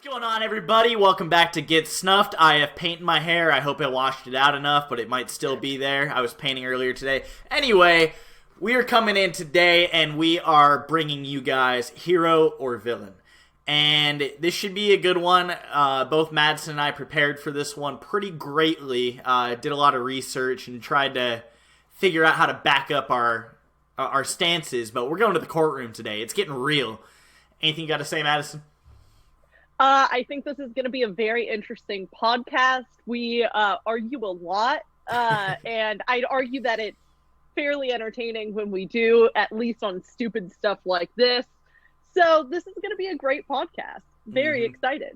going on, everybody? Welcome back to Get Snuffed. I have paint in my hair. I hope I washed it out enough, but it might still be there. I was painting earlier today. Anyway, we are coming in today, and we are bringing you guys hero or villain. And this should be a good one. Both Madison and I prepared for this one pretty greatly. Did a lot of research and tried to figure out how to back up our stances, but we're going to the courtroom today. It's getting real. Anything you got to say, Madison? I think this is going to be a very interesting podcast. We argue a lot, and I'd argue that it's fairly entertaining when we do, at least on stupid stuff like this. So this is going to be a great podcast. Very excited.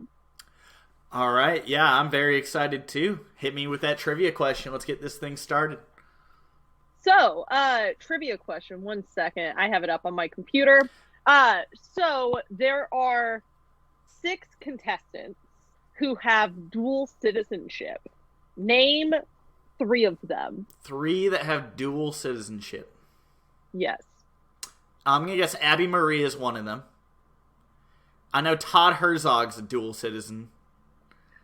All right. Yeah, I'm very excited too. Hit me with that trivia question. Let's get this thing started. So, trivia question. 1 second. I have it up on my computer. So there are 6 contestants who have dual citizenship. Name 3 of them. 3 that have dual citizenship. Yes. I'm going to guess Abby Marie is one of them. I know Todd Herzog's a dual citizen.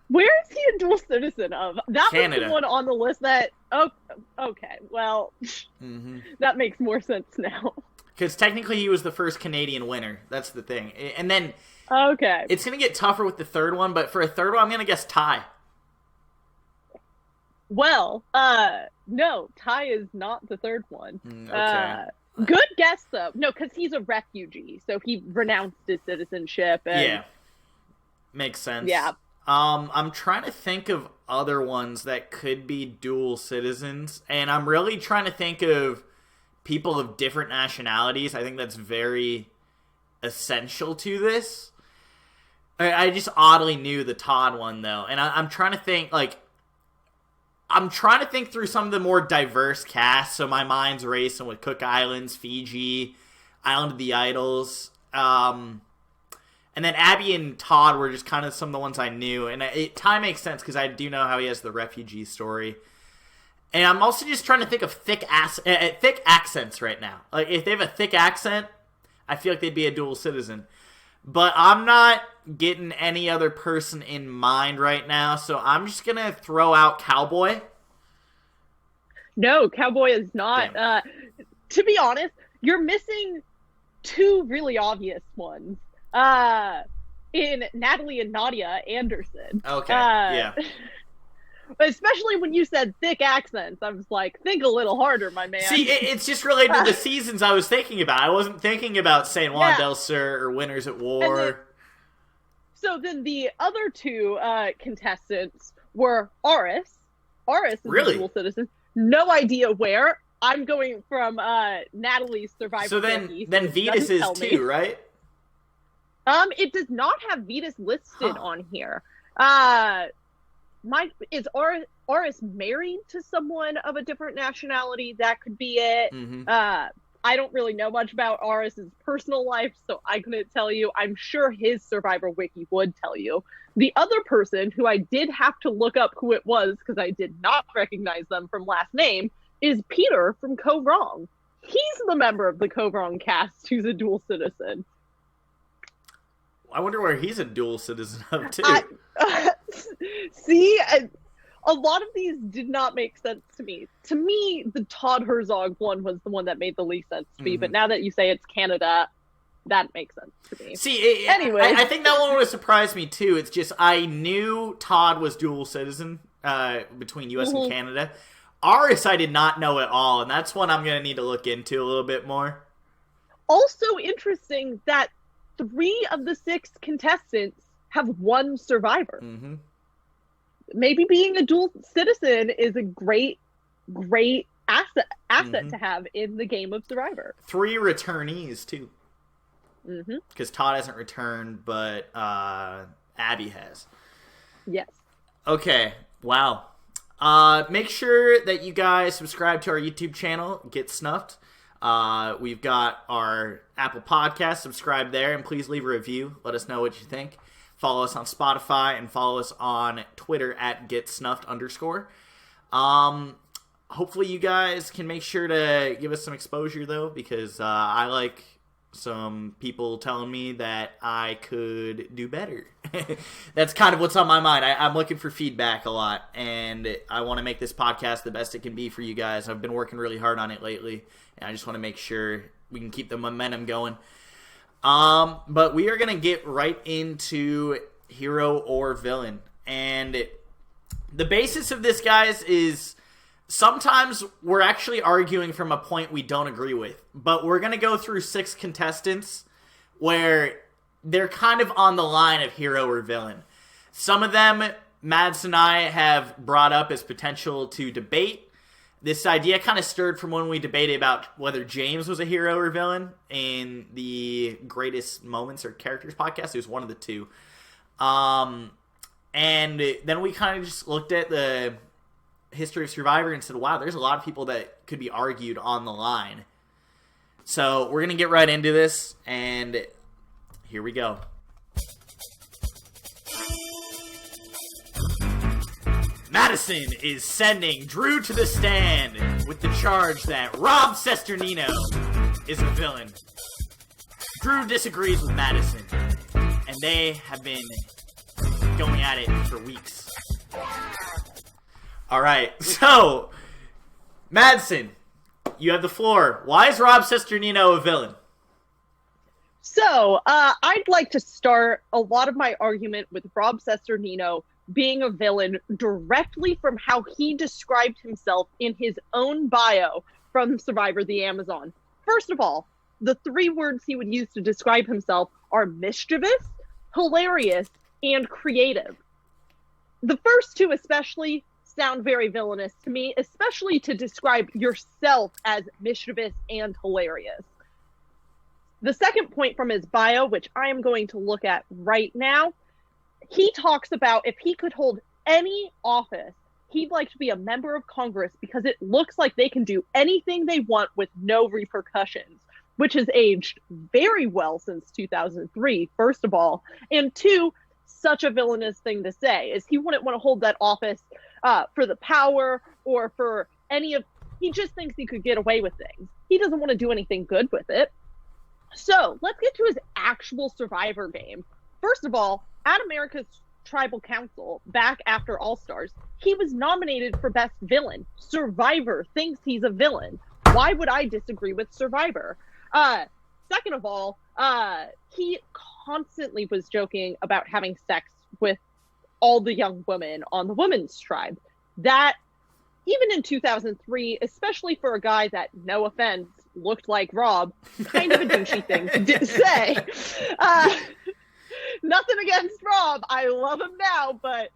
Where is he a dual citizen of? That Canada. was the one on the list that... Oh, okay. Well, that makes more sense now. Because technically he was the first Canadian winner. That's the thing. And then... Okay. It's going to get tougher with the third one, but for a third one, I'm going to guess Tai. Well, no, Tai is not the third one. Okay. Good guess, though. No, because he's a refugee, so he renounced his citizenship. And... Yeah. Makes sense. Yeah. I'm trying to think of other ones that could be dual citizens, and I'm really trying to think of people of different nationalities. I think that's very essential to this. I just oddly knew the Todd one, though, and I'm trying to think, through some of the more diverse casts, so my mind's racing with Cook Islands, Fiji, Island of the Idols, and then Abby and Todd were just kind of some of the ones I knew, and Tai makes sense, because I do know how he has the refugee story. And I'm also just trying to think of thick accents right now. Like, if they have a thick accent, I feel like they'd be a dual citizen. But I'm not getting any other person in mind right now, so I'm just going to throw out Cowboy. No, Cowboy is not. To be honest, you're missing 2 really obvious ones. In Natalie and Nadia Anderson. Okay, yeah. Especially when you said thick accents, I was like, think a little harder, my man. See, it's just related to the seasons I was thinking about. I wasn't thinking about San Juan del Sur or Winners at War. So then the other 2 contestants were Aris. Aris is a dual citizen. No idea where. I'm going from Natalie's Survivor. So then Vetus is too, right? It does not have Vetus listed on here. Is Aris married to someone of a different nationality? That could be it. I don't really know much about Aris's personal life, so I couldn't tell you. I'm sure his Survivor Wiki would tell you. The other person, who I did have to look up who it was, because I did not recognize them from last name, is Peter from Co Wrong. He's the member of the Co Wrong cast who's a dual citizen. I wonder where he's a dual citizen of, too. See, a lot of these did not make sense to me. To me, the Todd Herzog one was the one that made the least sense to me, but now that you say it's Canada, that makes sense to me. See, anyway. I think that one would surprise me, too. It's just, I knew Todd was dual citizen between U.S. and Canada. Aris I did not know at all, and that's one I'm going to need to look into a little bit more. Also interesting that 3 of the 6 contestants have 1 survivor. Maybe being a dual citizen is a great asset to have in the game of Survivor. 3 returnees, too. Because Todd hasn't returned, but Abby has. Yes. Okay, wow. Make sure that you guys subscribe to our YouTube channel, Get Snuffed. We've got our Apple Podcast. Subscribe there, and please leave a review. Let us know what you think. Follow us on Spotify, and follow us on Twitter at @GetSnuffed_. Hopefully you guys can make sure to give us some exposure, though, because I like some people telling me that I could do better. That's kind of what's on my mind. I'm looking for feedback a lot, and I want to make this podcast the best it can be for you guys. I've been working really hard on it lately, and I just want to make sure we can keep the momentum going. But we are going to get right into hero or villain. And the basis of this, guys, is sometimes we're actually arguing from a point we don't agree with. But we're going to go through 6 contestants where they're kind of on the line of hero or villain. Some of them, Madison and I have brought up as potential to debate. This idea kind of stirred from when we debated about whether James was a hero or villain in the Greatest Moments or Characters podcast. It was one of the two. And then we kind of just looked at the history of Survivor and said, wow, there's a lot of people that could be argued on the line. So we're going to get right into this, and here we go. Madison is sending Drew to the stand with the charge that Rob Cesternino is a villain. Drew disagrees with Madison, and they have been going at it for weeks. Alright, so, Madison, you have the floor. Why is Rob Cesternino a villain? So, I'd like to start a lot of my argument with Rob Cesternino being a villain directly from how he described himself in his own bio from Survivor the Amazon. First of all, the 3 words he would use to describe himself are mischievous, hilarious, and creative. The first 2 especially sound very villainous to me, especially to describe yourself as mischievous and hilarious. The second point from his bio, which I am going to look at right now, he talks about if he could hold any office, he'd like to be a member of Congress because it looks like they can do anything they want with no repercussions, which has aged very well since 2003, first of all. And 2, such a villainous thing to say, is he wouldn't want to hold that office for the power or for any of... He just thinks he could get away with things. He doesn't want to do anything good with it. So, let's get to his actual Survivor game. First of all, at America's Tribal Council, back after All-Stars, he was nominated for Best Villain. Survivor thinks he's a villain. Why would I disagree with Survivor? Second of all, he constantly was joking about having sex with all the young women on the women's tribe. That, even in 2003, especially for a guy that, no offense, looked like Rob, kind of a douchey thing to say. Nothing against Rob. I love him now, but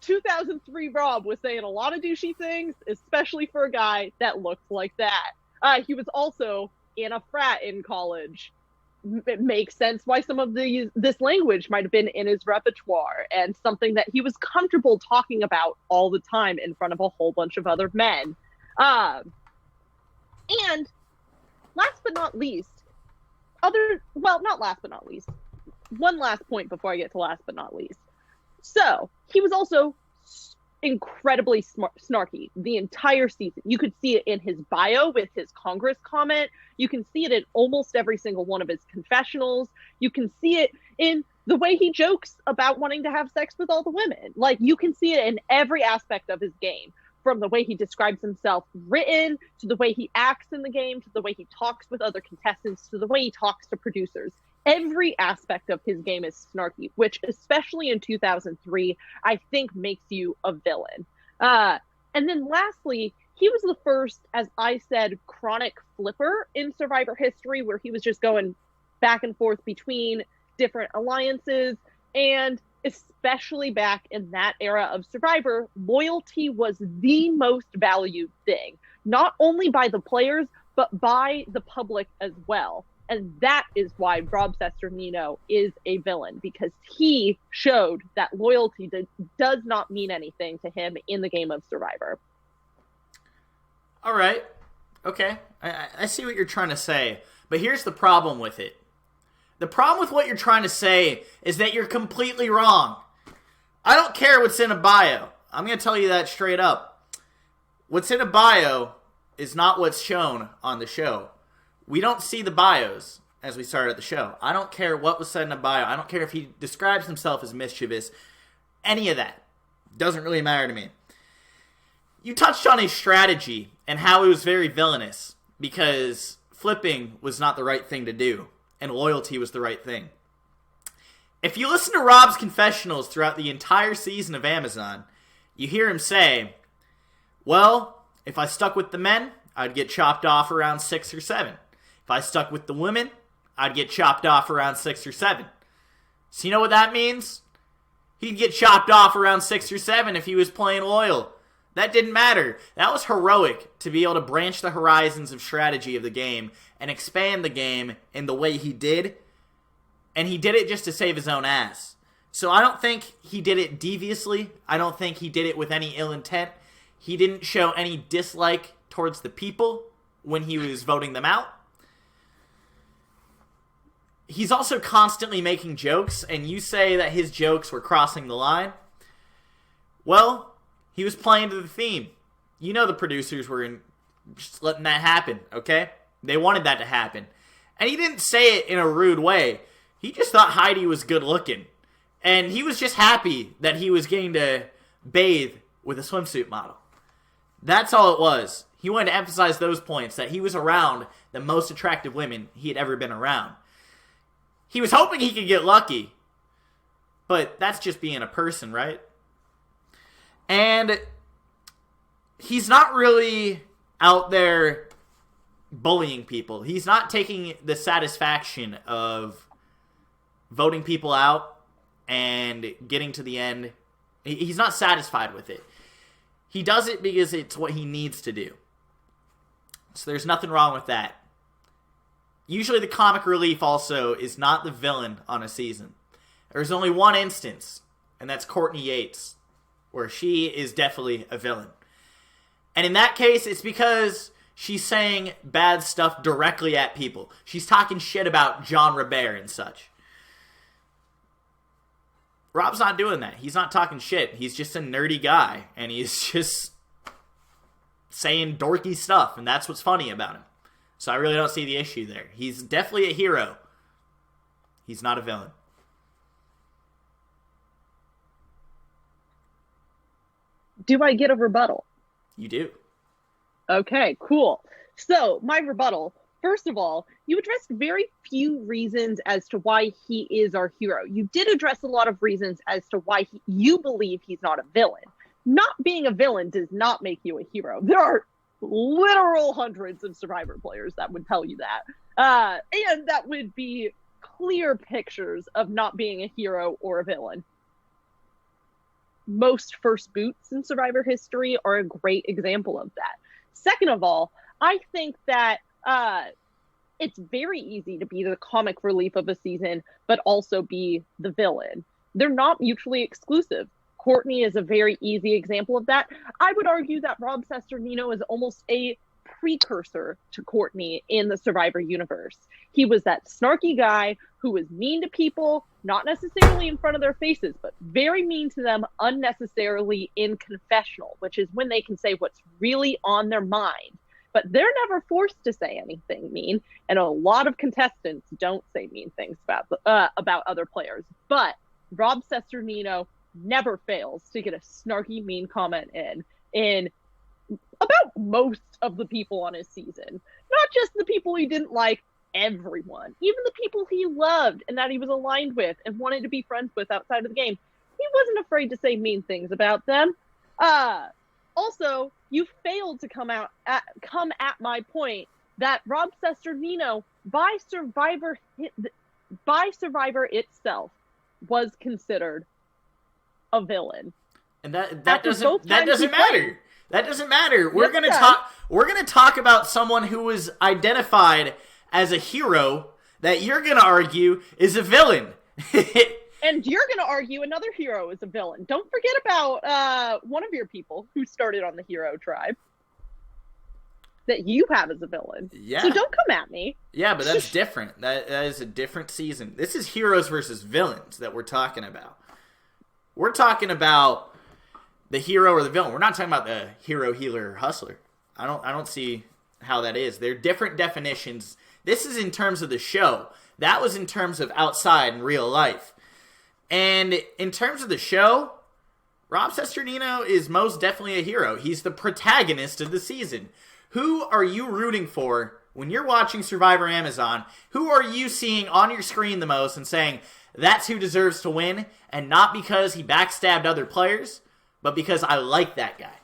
2003 Rob was saying a lot of douchey things, especially for a guy that looked like that. He was also in a frat in college. It makes sense why some of this language might have been in his repertoire and something that he was comfortable talking about all the time in front of a whole bunch of other men. And last but not least, not last but not least, one last point before I get to last but not least. So, he was also incredibly snarky the entire season. You could see it in his bio with his Congress comment. You can see it in almost every single one of his confessionals. You can see it in the way he jokes about wanting to have sex with all the women. Like, you can see it in every aspect of his game. From the way he describes himself written, to the way he acts in the game, to the way he talks with other contestants, to the way he talks to producers. Every aspect of his game is snarky, which, especially in 2003, I think makes you a villain. And then lastly, he was the first, as I said, chronic flipper in Survivor history, where he was just going back and forth between different alliances. And especially back in that era of Survivor, loyalty was the most valued thing, not only by the players, but by the public as well. And that is why Rob Cesternino is a villain, because he showed that loyalty does not mean anything to him in the game of Survivor. All right. Okay. I see what you're trying to say, but here's the problem with it. The problem with what you're trying to say is that you're completely wrong. I don't care what's in a bio. I'm going to tell you that straight up. What's in a bio is not what's shown on the show. We don't see the bios. as we started at the show. I don't care what was said in a bio. I don't care if he describes himself as mischievous. Any of that. Doesn't really matter to me. You touched on his strategy and how it was very villainous because flipping was not the right thing to do and loyalty was the right thing. If you listen to Rob's confessionals throughout the entire season of Amazon, you hear him say, well, if I stuck with the men, I'd get chopped off around 6 or 7. If I stuck with the women, I'd get chopped off around 6 or 7. So you know what that means? He'd get chopped off around 6 or 7 if he was playing loyal. That didn't matter. That was heroic to be able to branch the horizons of strategy of the game and expand the game in the way he did. And he did it just to save his own ass. So I don't think he did it deviously. I don't think he did it with any ill intent. He didn't show any dislike towards the people when he was voting them out. He's also constantly making jokes, and you say that his jokes were crossing the line. Well, he was playing to the theme. You know the producers were just letting that happen, okay? They wanted that to happen. And he didn't say it in a rude way. He just thought Heidi was good looking. And he was just happy that he was getting to bathe with a swimsuit model. That's all it was. He wanted to emphasize those points, that he was around the most attractive women he had ever been around. He was hoping he could get lucky. But that's just being a person, right? And he's not really out there bullying people. He's not taking the satisfaction of voting people out and getting to the end. He's not satisfied with it. He does it because it's what he needs to do. So there's nothing wrong with that. Usually the comic relief also is not the villain on a season. There's only one instance, and that's Courtney Yates, where she is definitely a villain. And in that case, it's because she's saying bad stuff directly at people. She's talking shit about John Robert and such. Rob's not doing that. He's not talking shit. He's just a nerdy guy, and he's just saying dorky stuff, and that's what's funny about him. So I really don't see the issue there. He's definitely a hero. He's not a villain. Do I get a rebuttal? You do. Okay, cool. So, my rebuttal. First of all, you addressed very few reasons as to why he is our hero. You did address a lot of reasons as to why you believe he's not a villain. Not being a villain does not make you a hero. There are literal hundreds of Survivor players that would tell you that. And that would be clear pictures of not being a hero or a villain. Most first boots in Survivor history are a great example of that. Second of all, I think that it's very easy to be the comic relief of a season, but also be the villain. They're not mutually exclusive. Courtney is a very easy example of that. I would argue that Rob Cesternino is almost a precursor to Courtney in the Survivor universe. He was that snarky guy who was mean to people, not necessarily in front of their faces, but very mean to them unnecessarily in confessional, which is when they can say what's really on their mind. But they're never forced to say anything mean, and a lot of contestants don't say mean things about other players. But Rob Cesternino never fails to get a snarky, mean comment in about most of the people on his season. Not just the people he didn't like, everyone. Even the people he loved and that he was aligned with and wanted to be friends with outside of the game. He wasn't afraid to say mean things about them. Also, you failed to come at my point that Rob Cesternino, by Survivor itself, was considered a villain. And that doesn't matter. That doesn't matter. We're gonna talk about someone who was identified as a hero that you're gonna argue is a villain. And you're going to argue another hero is a villain. Don't forget about one of your people who started on the hero tribe that you have as a villain. Yeah. So don't come at me. Yeah, but that's different. That is a different season. This is heroes versus villains that we're talking about. We're talking about the hero or the villain. We're not talking about the hero, healer, or hustler. I don't see how that is. They're different definitions This is in terms of the show. That was in terms of outside in real life. And in terms of the show, Rob Cesternino is most definitely a hero. He's the protagonist of the season. Who are you rooting for when you're watching Survivor Amazon? Who are you seeing on your screen the most and saying, that's who deserves to win? And not because he backstabbed other players, but because I like that guy.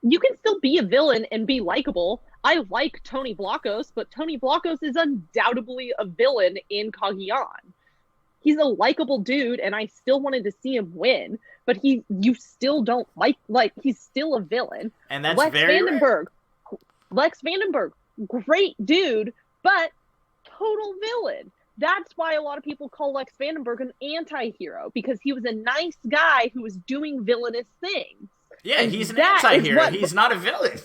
You can still be a villain and be likable. I like Tony Vlachos, but Tony Vlachos is undoubtedly a villain in Cagayan. He's a likable dude, and I still wanted to see him win, but you still don't like he's still a villain. And that's Vandenberg. Lex Vandenberg, great dude, but total villain. That's why a lot of people call Lex Vandenberg an anti-hero, because he was a nice guy who was doing villainous things. Yeah, and he's an anti-hero. He's not a villain.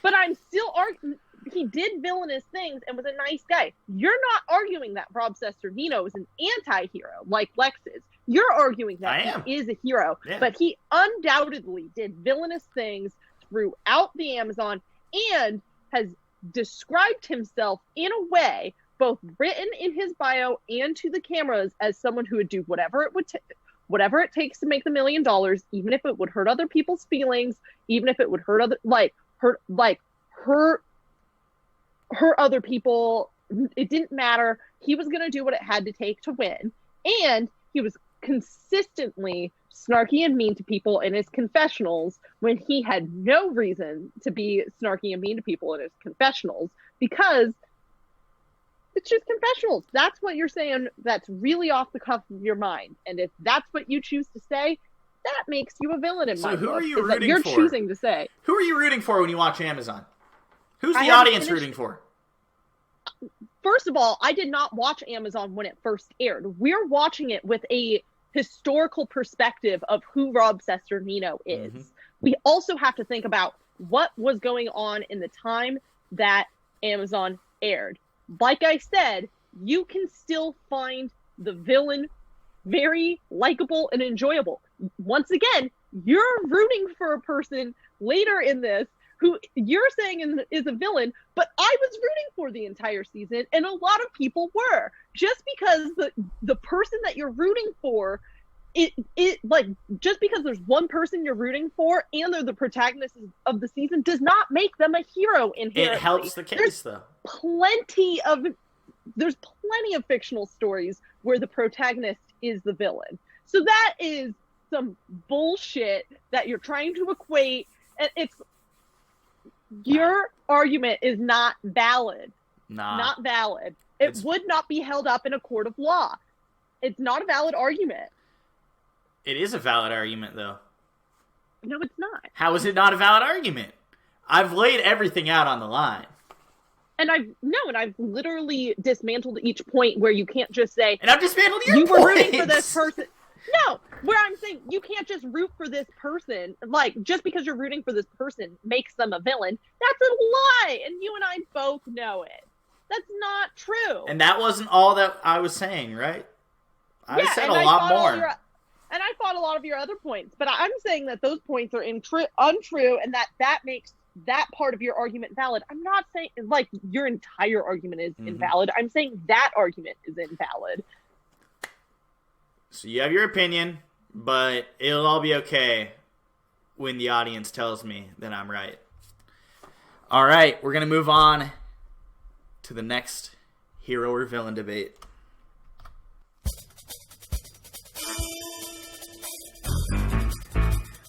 But I'm still arguing. He did villainous things and was a nice guy. You're not arguing that Rob Cesternino is an anti-hero like Lex is. You're arguing that he is a hero. Yeah. But he undoubtedly did villainous things throughout the Amazon and has described himself in a way, both written in his bio and to the cameras, as someone who would do whatever it takes to make the $1 million, even if it would hurt other people's feelings, even if it would hurt other people. It didn't matter. He was going to do what it had to take to win. And he was consistently snarky and mean to people in his confessionals when he had no reason to be snarky and mean to people in his confessionals, because it's just confessionals. That's what you're saying. That's really off the cuff of your mind. And if that's what you choose to say, that makes you a villain in my book. So who are you rooting for? You're choosing to say. Who are you rooting for when you watch Amazon? Who's the audience rooting for? First of all, I did not watch Amazon when it first aired. We're watching it with a historical perspective of who Rob Cesternino is. Mm-hmm. We also have to think about what was going on in the time that Amazon aired. Like I said, you can still find the villain very likable and enjoyable. Once again, you're rooting for a person later in this who you're saying is a villain, but I was rooting for the entire season, and a lot of people were. Just because the person that you're rooting for, just because there's one person you're rooting for and they're the protagonist of the season does not make them a hero inherently. It helps the case, though. There's plenty of fictional stories where the protagonist is the villain. So that is some bullshit that you're trying to equate, and your argument is not valid. Not valid. It would not be held up in a court of law. It's not a valid argument. It is a valid argument, though. No, it's not. How is it not a valid argument? I've laid everything out on the line. And I've literally dismantled each point where you can't just say, and I've dismantled your you were rooting for this person. No, where I'm saying you can't just root for this person. Like, just because you're rooting for this person makes them a villain. That's a lie. And you and I both know it. That's not true. And that wasn't all that I was saying, right? I said a lot more. And I fought a lot of your other points. But I'm saying that those points are untrue, and that makes that part of your argument valid. I'm not saying, like, your entire argument is invalid. I'm saying that argument is invalid. So you have your opinion, but it'll all be okay when the audience tells me that I'm right. All right, we're going to move on to the next hero or villain debate.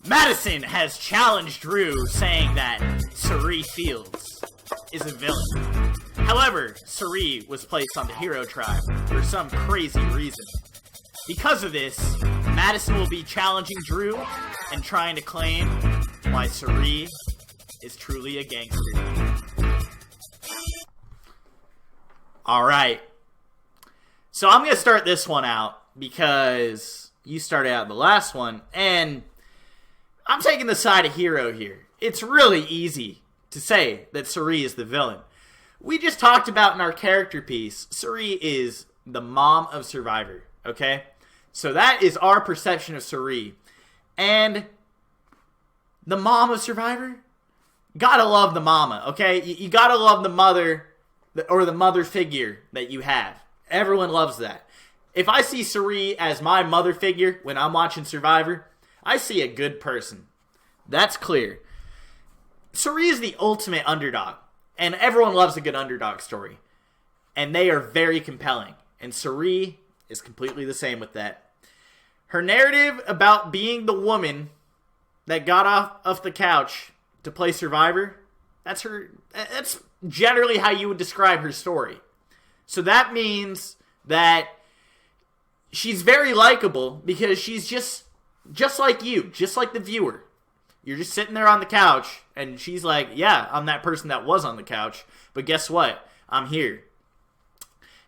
Madison has challenged Drew, saying that Cirie Fields is a villain. However, Cirie was placed on the hero tribe for some crazy reason. Because of this, Madison will be challenging Drew and trying to claim why Cirie is truly a gangster. Alright. So I'm going to start this one out because you started out the last one, and I'm taking the side of hero here. It's really easy to say that Cirie is the villain. We just talked about in our character piece, Cirie is the mom of Survivor, okay? So that is our perception of Cirie. And the mom of Survivor gotta love the mama, okay? You gotta love the mother, or the mother figure that you have. Everyone loves that. If I see Cirie as my mother figure when I'm watching Survivor, I see a good person. That's clear. Cirie is the ultimate underdog, and everyone loves a good underdog story. And they are very compelling, and Cirie is completely the same with that. Her narrative about being the woman that got off the couch to play Survivor, that's generally how you would describe her story. So that means that she's very likable because she's just like you, just like the viewer. You're just sitting there on the couch, and she's like, yeah, I'm that person that was on the couch, but guess what? I'm here.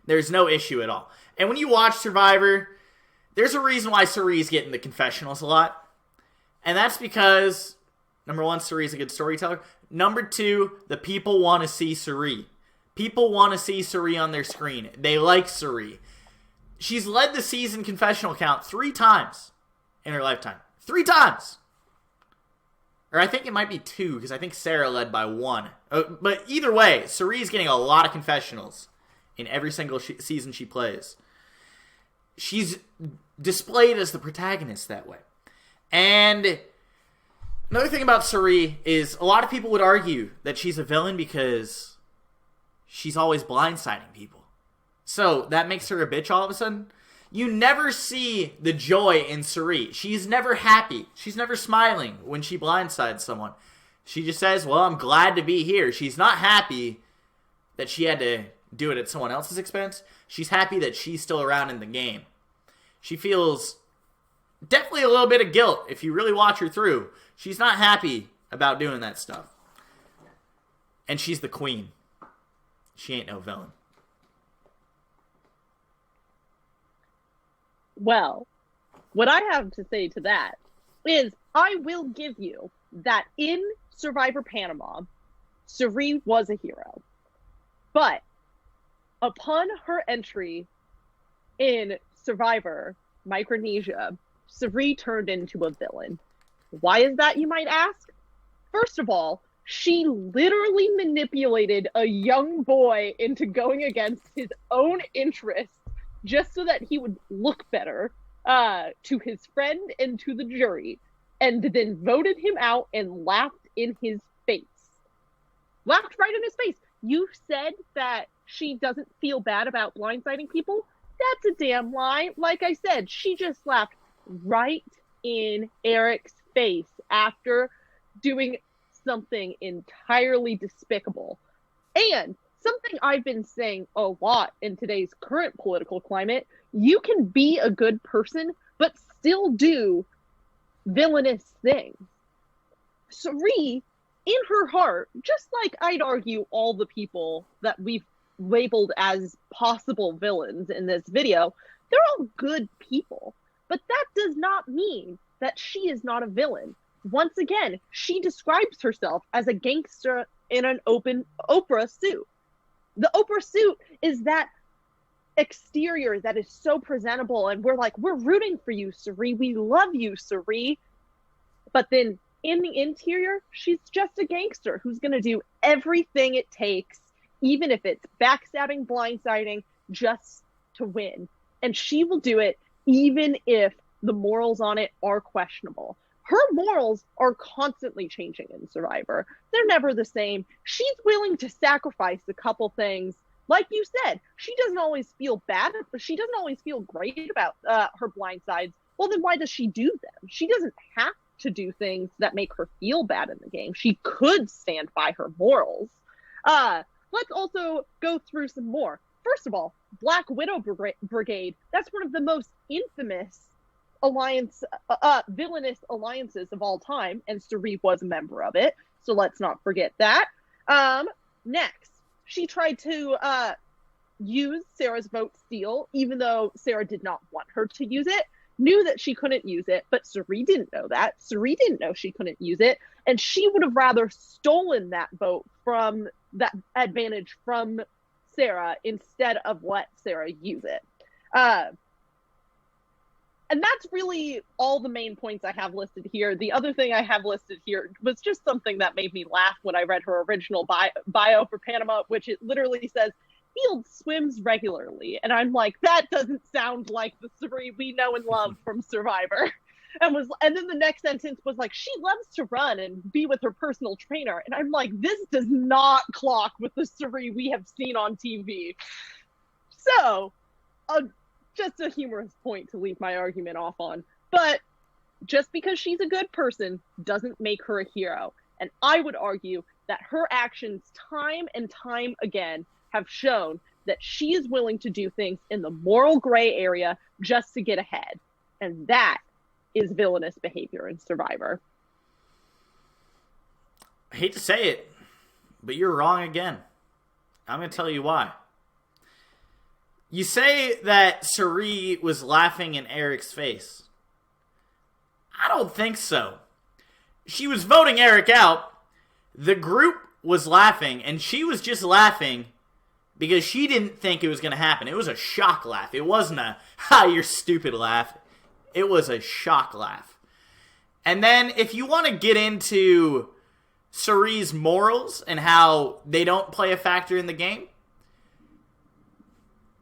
There's no issue at all. And when you watch Survivor, there's a reason why Cirie's getting the confessionals a lot. And that's because, number one, Cirie's a good storyteller. Number two, the people want to see Cirie. People want to see Cirie on their screen. They like Cirie. She's led the season confessional count 3 times in her lifetime. 3 times! Or I think it might be 2, because I think Sarah led by 1. But either way, Cirie's getting a lot of confessionals in every single season she plays. She's displayed as the protagonist that way. And another thing about Cirie is a lot of people would argue that she's a villain because she's always blindsiding people. So that makes her a bitch all of a sudden. You never see the joy in Cirie. She's never happy. She's never smiling when she blindsides someone. She just says, well, I'm glad to be here. She's not happy that she had to do it at someone else's expense. She's happy that she's still around in the game. She feels definitely a little bit of guilt if you really watch her through. She's not happy about doing that stuff. And she's the queen. She ain't no villain. Well, what I have to say to that is I will give you that in Survivor Panama, Cirie was a hero. But upon her entry in Survivor Micronesia, Cirie turned into a villain. Why is that, you might ask? First of all, she literally manipulated a young boy into going against his own interests just so that he would look better to his friend and to the jury, and then voted him out and laughed in his face. Laughed right in his face. You said that she doesn't feel bad about blindsiding people? That's a damn lie. Like I said, she just laughed right in Eric's face after doing something entirely despicable. And something I've been saying a lot in today's current political climate, you can be a good person, but still do villainous things. Cirie, in her heart, just like I'd argue all the people that we've labeled as possible villains in this video, they're all good people. But that does not mean that she is not a villain. Once again, she describes herself as a gangster in an open Oprah suit. The Oprah suit is that exterior that is so presentable, and we're like, we're rooting for you, Cirie. We love you, Cirie. But then in the interior, she's just a gangster who's going to do everything it takes, even if it's backstabbing, blindsiding, just to win. And she will do it even if the morals on it are questionable. Her morals are constantly changing in Survivor. They're never the same. She's willing to sacrifice a couple things. Like you said, she doesn't always feel bad, but she doesn't always feel great about her blind sides. Well, then why does she do them? She doesn't have to do things that make her feel bad in the game. She could stand by her morals. Let's also go through some more. First of all, Black Widow Brigade. That's one of the most infamous villainous alliances of all time, and Cirie was a member of it, so let's not forget that. Next, she tried to use Sarah's vote steal, even though Sarah did not want her to use it, knew that she couldn't use it, but Cirie didn't know that. Cirie didn't know she couldn't use it, and she would have rather stolen that vote from that advantage from Sarah instead of let Sarah use it. And that's really all the main points I have listed here. The other thing I have listed here was just something that made me laugh when I read her original bio for Panama, which it literally says, Fields swims regularly. And I'm like, that doesn't sound like the Cirie we know and love from Survivor. And then the next sentence was like, she loves to run and be with her personal trainer. And I'm like, this does not clock with the Cirie we have seen on TV. So, just a humorous point to leave my argument off on. But just because she's a good person doesn't make her a hero. And I would argue that her actions time and time again have shown that she is willing to do things in the moral gray area just to get ahead. And that is villainous behavior in Survivor. I hate to say it, but you're wrong again. I'm going to tell you why. You say that Cirie was laughing in Eric's face. I don't think so. She was voting Eric out. The group was laughing, and she was just laughing because she didn't think it was going to happen. It was a shock laugh. It wasn't a, ha, you're stupid laugh. It was a shock laugh. And then if you want to get into Cirie's morals and how they don't play a factor in the game,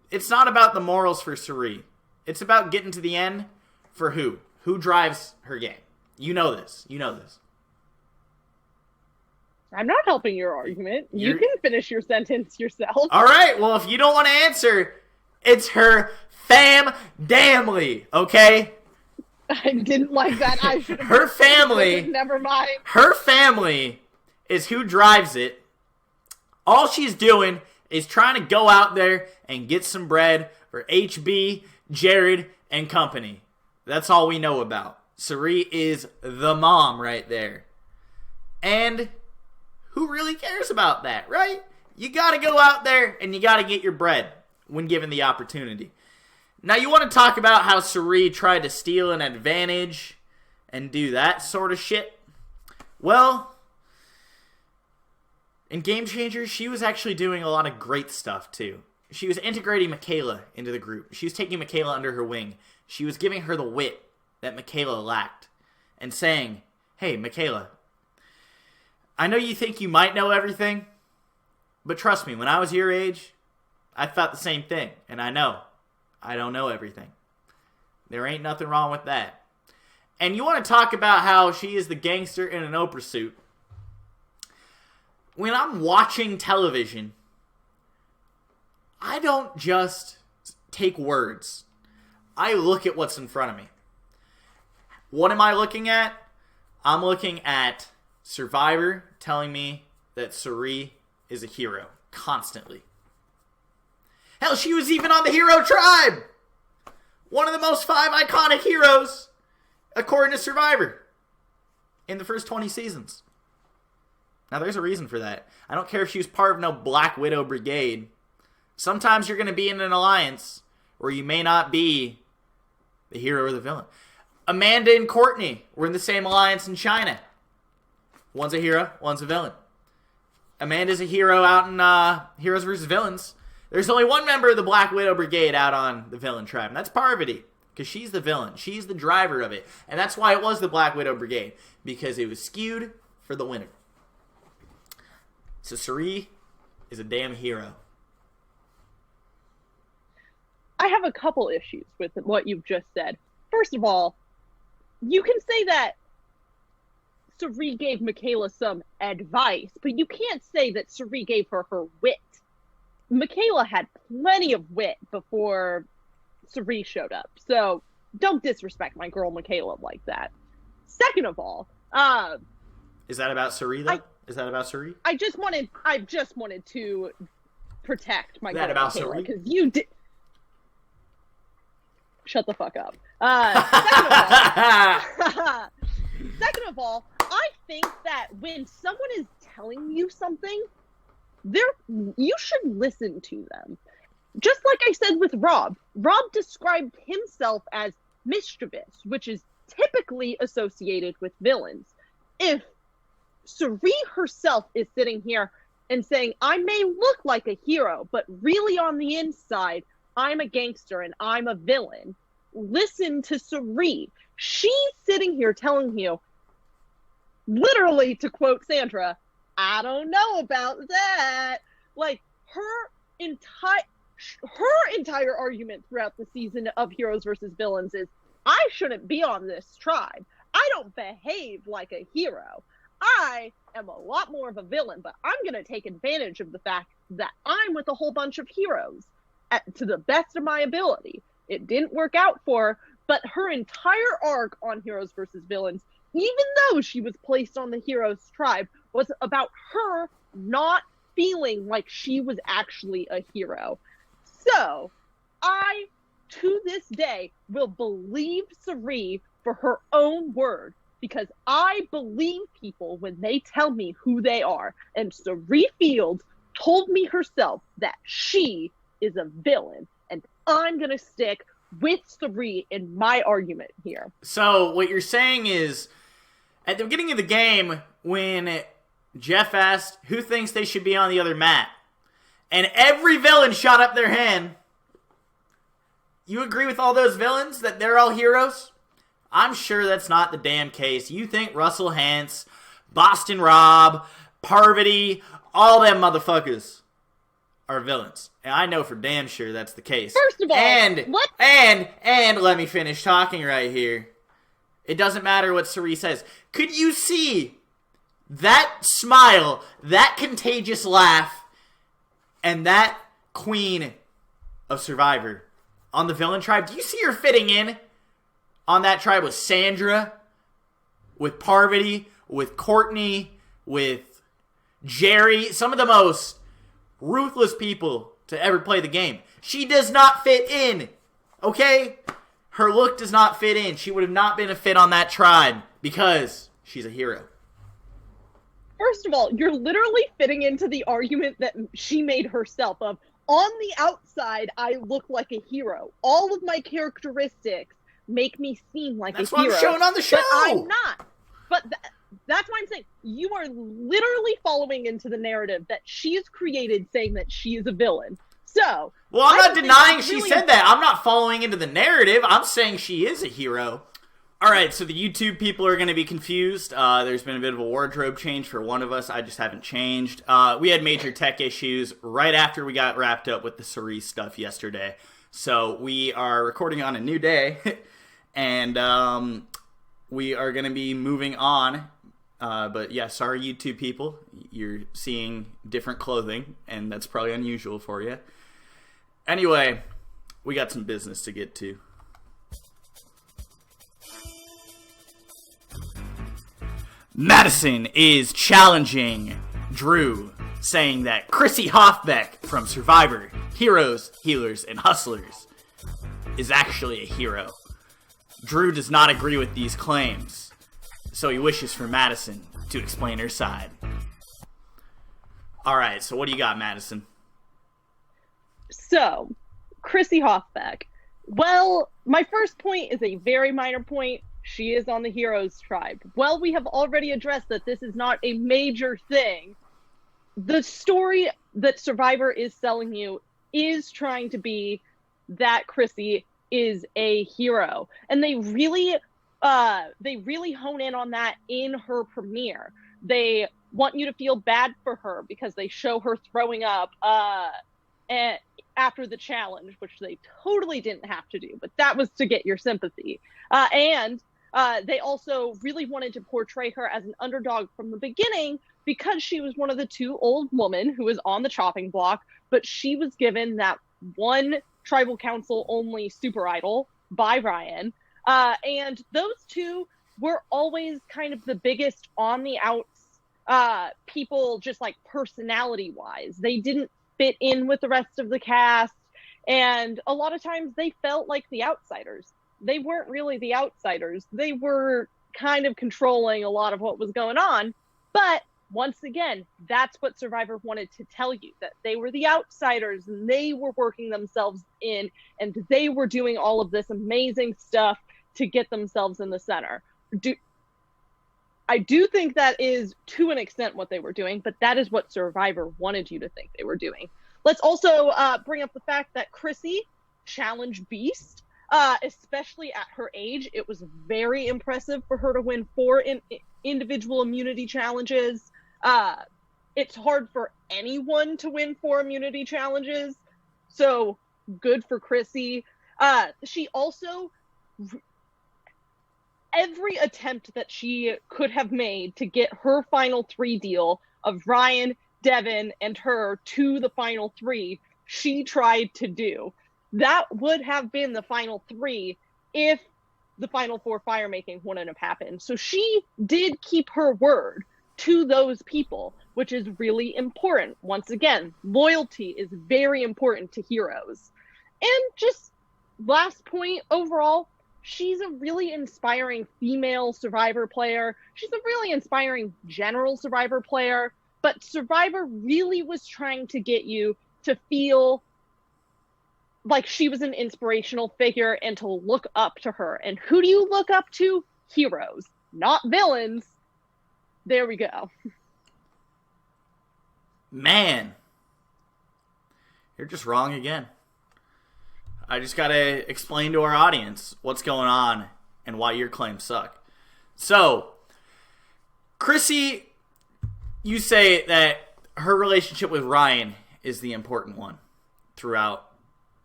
it's not about the morals for Cirie. It's about getting to the end for who? Who drives her game? You know this. You know this. I'm not helping your argument. You can finish your sentence yourself. All right. Well, if you don't want to answer, it's her fam-damly, okay? I didn't like that. I should have. Her family. Never mind. Her family is who drives it. All she's doing is trying to go out there and get some bread for HB, Jared, and company. That's all we know about. Cirie is the mom right there. And who really cares about that, right? You got to go out there and you got to get your bread when given the opportunity. Now, you want to talk about how Cirie tried to steal an advantage and do that sort of shit? Well, in Game Changers, she was actually doing a lot of great stuff, too. She was integrating Michaela into the group. She was taking Michaela under her wing. She was giving her the wit that Michaela lacked and saying, hey, Michaela, I know you think you might know everything, but trust me, when I was your age, I thought the same thing, and I know I don't know everything. There ain't nothing wrong with that. And you want to talk about how she is the gangster in an Oprah suit. When I'm watching television, I don't just take words. I look at what's in front of me. What am I looking at? I'm looking at Survivor telling me that Cirie is a hero constantly. Hell, she was even on the Hero Tribe! One of the most 5 iconic heroes, according to Survivor, in the first 20 seasons. Now, there's a reason for that. I don't care if she was part of no Black Widow brigade. Sometimes you're going to be in an alliance where you may not be the hero or the villain. Amanda and Courtney were in the same alliance in China. One's a hero, one's a villain. Amanda's a hero out in Heroes vs. Villains. There's only one member of the Black Widow brigade out on the villain tribe, and that's Parvati, because she's the villain. She's the driver of it, and that's why it was the Black Widow brigade, because it was skewed for the winner. So Cirie is a damn hero. I have a couple issues with what you've just said. First of all, you can say that Cirie gave Michaela some advice, but you can't say that Cirie gave her wit. Michaela had plenty of wit before Cirie showed up, so don't disrespect my girl Michaela like that. Second of all, is that about Cirie though? Is that about Cirie? I just wanted to protect my girl about Michaela Cirie? because you did. Shut the fuck up. Second of all, I think that when someone is telling you something, you should listen to them. Just like I said with Rob. Rob described himself as mischievous, which is typically associated with villains. If Cirie herself is sitting here and saying, I may look like a hero, but really on the inside, I'm a gangster and I'm a villain, listen to Cirie. She's sitting here telling you, literally, to quote Sandra, I don't know about that. Like, her entire argument throughout the season of Heroes versus Villains is, I shouldn't be on this tribe. I don't behave like a hero. I am a lot more of a villain, but I'm going to take advantage of the fact that I'm with a whole bunch of heroes to the best of my ability. It didn't work out for her, but her entire arc on Heroes versus Villains, even though she was placed on the heroes tribe, was about her not feeling like she was actually a hero. So, I, to this day, will believe Cirie for her own word, because I believe people when they tell me who they are. And Cirie Fields told me herself that she is a villain, and I'm going to stick with Cirie in my argument here. So what you're saying is, at the beginning of the game, when Jeff asked who thinks they should be on the other mat, and every villain shot up their hand, you agree with all those villains that they're all heroes? I'm sure that's not the damn case. You think Russell Hantz, Boston Rob, Parvati, all them motherfuckers are villains. And I know for damn sure that's the case. First of all, and let me finish talking right here. It doesn't matter what Cirie says. Could you see that smile, that contagious laugh, and that queen of Survivor on the villain tribe? Do you see her fitting in on that tribe with Sandra, with Parvati, with Courtney, with Jerry, some of the most ruthless people to ever play the game? She does not fit in, okay? Her look does not fit in. She would have not been a fit on that tribe because she's a hero. First of all, you're literally fitting into the argument that she made herself of, on the outside, I look like a hero. All of my characteristics make me seem like That's a hero. That's what I'm showing on the show. But I'm not. But that's why I'm saying you are literally following into the narrative that she's created, saying that she is a villain. So, well, I'm not denying she said that. I'm not following into the narrative. I'm saying she is a hero. All right, so the YouTube people are going to be confused. There's been a bit of a wardrobe change for one of us. I just haven't changed. We had major tech issues right after we got wrapped up with the Cirie stuff yesterday. So we are recording on a new day, and we are going to be moving on. But yeah, sorry, YouTube people. You're seeing different clothing, and that's probably unusual for you. Anyway, we got some business to get to. Madison is challenging Drew, saying that Chrissy Hofbeck from Survivor, Heroes, Healers, and Hustlers is actually a hero. Drew does not agree with these claims, so he wishes for Madison to explain her side. Alright, so what do you got, Madison? So, Chrissy Hofbeck. Well, my first point is a very minor point. She is on the Heroes tribe. Well, we have already addressed that this is not a major thing. The story that Survivor is selling you is trying to be that Chrissy is a hero. And they really hone in on that in her premiere. They want you to feel bad for her because they show her throwing up after the challenge, which they totally didn't have to do, but that was to get your sympathy. And they also really wanted to portray her as an underdog from the beginning because she was one of the two old women who was on the chopping block, but she was given that one tribal council only super idol by Ryan. And those two were always kind of the biggest on the outs people, just like personality wise. They didn't fit in with the rest of the cast. And a lot of times they felt like the outsiders. They weren't really the outsiders. They were kind of controlling a lot of what was going on. But once again, that's what Survivor wanted to tell you, that they were the outsiders and they were working themselves in and they were doing all of this amazing stuff to get themselves in the center. I do think that is to an extent what they were doing, but that is what Survivor wanted you to think they were doing. Let's also bring up the fact that Chrissy challenged Beast. Especially at her age. It was very impressive for her to win 4 individual immunity challenges. It's hard for anyone to win 4 immunity challenges, so good for Chrissy. She also, every attempt that she could have made to get her final 3 deal of Ryan, Devin, and her to the final 3, she tried to do. That would have been the final 3 if the final 4 firemaking wouldn't have happened. So she did keep her word to those people, which is really important. Once again, loyalty is very important to heroes. And just last point overall, she's a really inspiring female Survivor player. She's a really inspiring general Survivor player. But Survivor really was trying to get you to feel like she was an inspirational figure and to look up to her. And who do you look up to? Heroes, not villains. There we go. Man, you're just wrong again. I just gotta explain to our audience what's going on and why your claims suck. So, Chrissy, you say that her relationship with Ryan is the important one throughout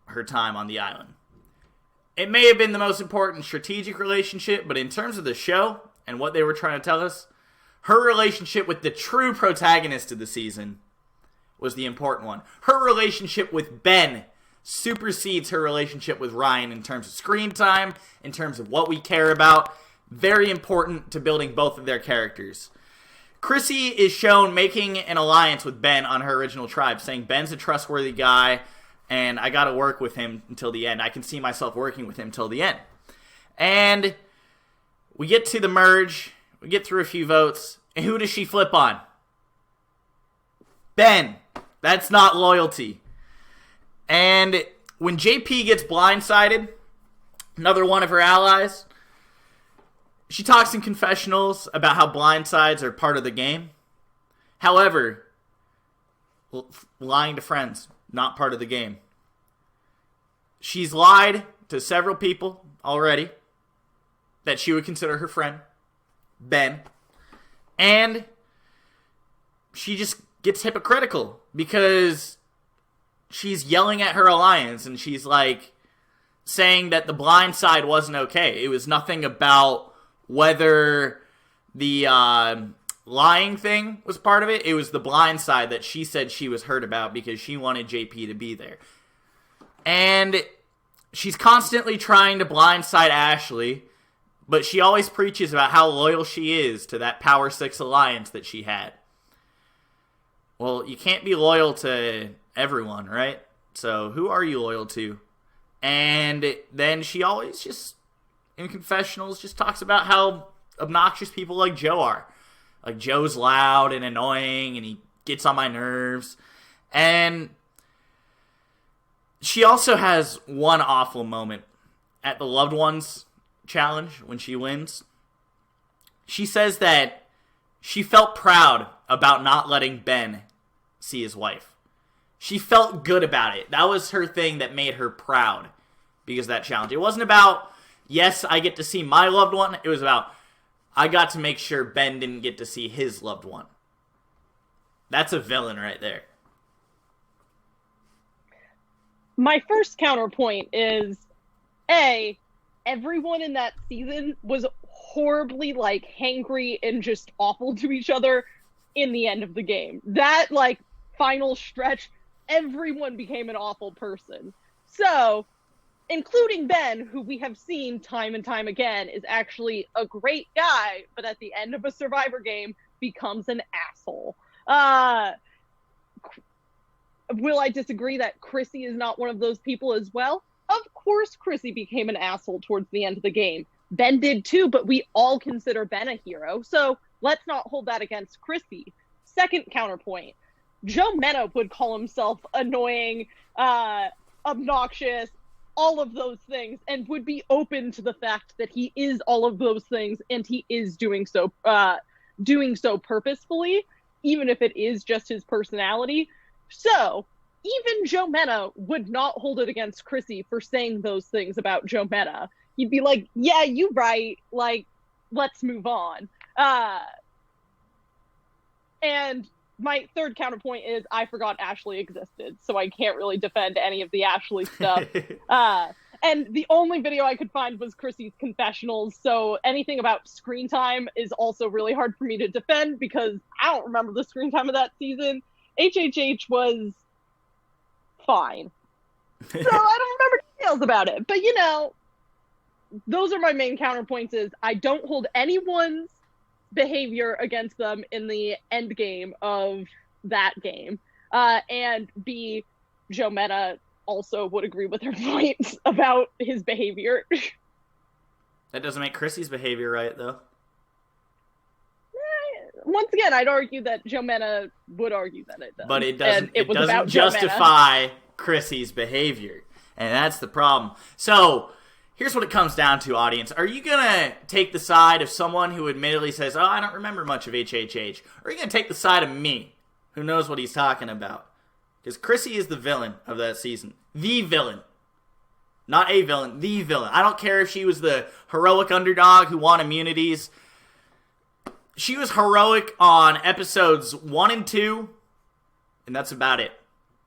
her time on the island. It may have been the most important strategic relationship, but in terms of the show and what they were trying to tell us, her relationship with the true protagonist of the season was the important one. Her relationship with Ben supersedes her relationship with Ryan in terms of screen time, in terms of what we care about. Very important to building both of their characters. Chrissy is shown making an alliance with Ben on her original tribe, saying Ben's a trustworthy guy, and I gotta work with him until the end. I can see myself working with him till the end. And we get to the merge, we get through a few votes, and who does she flip on? Ben. That's not loyalty. And when JP gets blindsided, another one of her allies, she talks in confessionals about how blindsides are part of the game. However, lying to friends, not part of the game. She's lied to several people already that she would consider her friend, Ben. And she just gets hypocritical because she's yelling at her alliance and she's like saying that the blind side wasn't okay. It was nothing about whether the lying thing was part of it. It was the blind side that she said she was hurt about because she wanted JP to be there. And she's constantly trying to blindside Ashley, but she always preaches about how loyal she is to that Power 6 alliance that she had. Well, you can't be loyal to everyone, right? So who are you loyal to? And then she always just, in confessionals, just talks about how obnoxious people like Joe are. Like, Joe's loud and annoying, and he gets on my nerves. And she also has one awful moment at the Loved Ones challenge when she wins. She says that she felt proud about not letting Ben see his wife. She felt good about it. That was her thing that made her proud because of that challenge. It wasn't about, yes, I get to see my loved one. It was about, I got to make sure Ben didn't get to see his loved one. That's a villain right there. My first counterpoint is, A, everyone in that season was horribly, hangry and just awful to each other in the end of the game. That, final stretch, everyone became an awful person. So, including Ben, who we have seen time and time again is actually a great guy, but at the end of a Survivor game becomes an asshole. Will I disagree that Chrissy is not one of those people as well? Of course Chrissy became an asshole towards the end of the game. Ben did too, but we all consider Ben a hero, so let's not hold that against Chrissy. Second counterpoint. Joe Mena would call himself annoying, obnoxious, all of those things, and would be open to the fact that he is all of those things, and he is doing so purposefully, even if it is just his personality. So, even Joe Mena would not hold it against Chrissy for saying those things about Joe Mena. He'd be like, yeah, you right. Like, let's move on. And my third counterpoint is I forgot Ashley existed, so I can't really defend any of the Ashley stuff. And the only video I could find was Chrissy's confessionals, so anything about screen time is also really hard for me to defend because I don't remember the screen time of that season. HHH was fine. So I don't remember details about it. But, you know, those are my main counterpoints is I don't hold anyone's behavior against them in the end game of that game. And B, Joe Mena also would agree with her points about his behavior. That doesn't make Chrissy's behavior right, though. Once again, I'd argue that Joe Mena would argue that it does. But it doesn't justify Chrissy's behavior. And that's the problem. So, here's what it comes down to, audience. Are you going to take the side of someone who admittedly says, oh, I don't remember much of HHH? Or are you going to take the side of me, who knows what he's talking about? Because Chrissy is the villain of that season. The villain. Not a villain, the villain. I don't care if she was the heroic underdog who won immunities. She was heroic on episodes 1 and 2, and that's about it.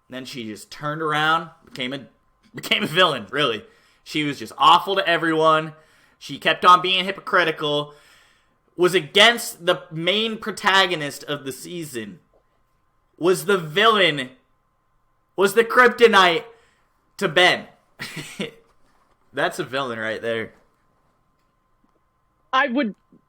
And then she just turned around, became a villain, really. She was just awful to everyone. She kept on being hypocritical. Was against the main protagonist of the season. Was the villain. Was the kryptonite to Ben. That's a villain right there.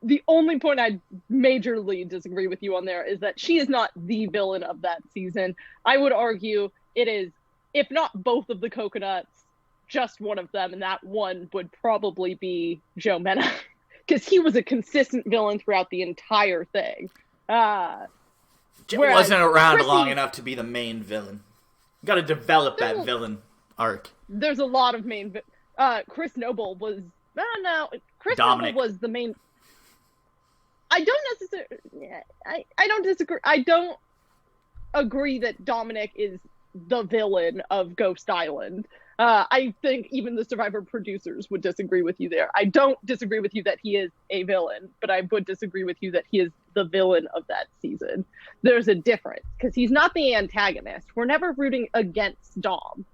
The only point I'd majorly disagree with you on there is that she is not the villain of that season. I would argue it is, if not both of the coconuts, just one of them, and that one would probably be Joe Mena, because he was a consistent villain throughout the entire thing. Joe wasn't around long enough to be the main villain. You gotta develop that villain arc. There's a lot of main... Chris Noble was... No. Chris Dominic. Noble was the main... I don't necessarily... I don't disagree. I don't agree that Dominic is the villain of Ghost Island. I think even the Survivor producers would disagree with you there. I don't disagree with you that he is a villain, but I would disagree with you that he is the villain of that season. There's a difference, because he's not the antagonist. We're never rooting against Dom.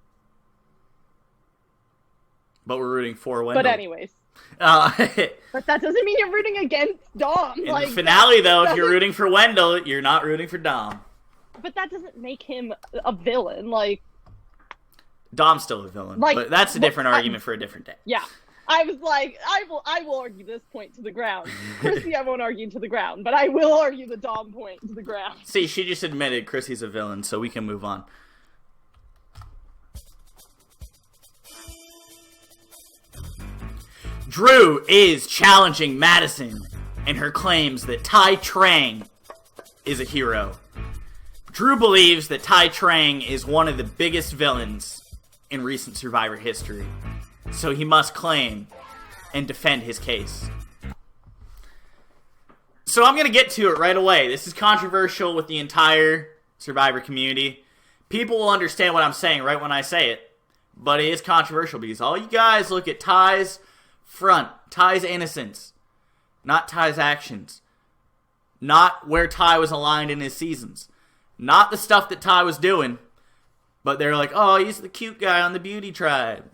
But we're rooting for Wendell. But anyways. But that doesn't mean you're rooting against Dom. In the finale, though, if you're rooting for Wendell, you're not rooting for Dom. But that doesn't make him a villain. Dom's still a villain, but that's a different argument for a different day. Yeah. I was like, I will argue this point to the ground. Chrissy, I won't argue to the ground, but I will argue the Dom point to the ground. See, she just admitted Chrissy's a villain, so we can move on. Drew is challenging Madison in her claims that Tai Trang is a hero. Drew believes that Tai Trang is one of the biggest villains in recent Survivor history, so he must claim and defend his case. So I'm going to get to it right away. This is controversial with the entire Survivor community. People will understand what I'm saying right when I say it, but it is controversial because all you guys look at Tai's front, Tai's innocence, not Tai's actions, not where Tai was aligned in his seasons, not the stuff that Tai was doing, but they're like, oh, he's the cute guy on the beauty tribe.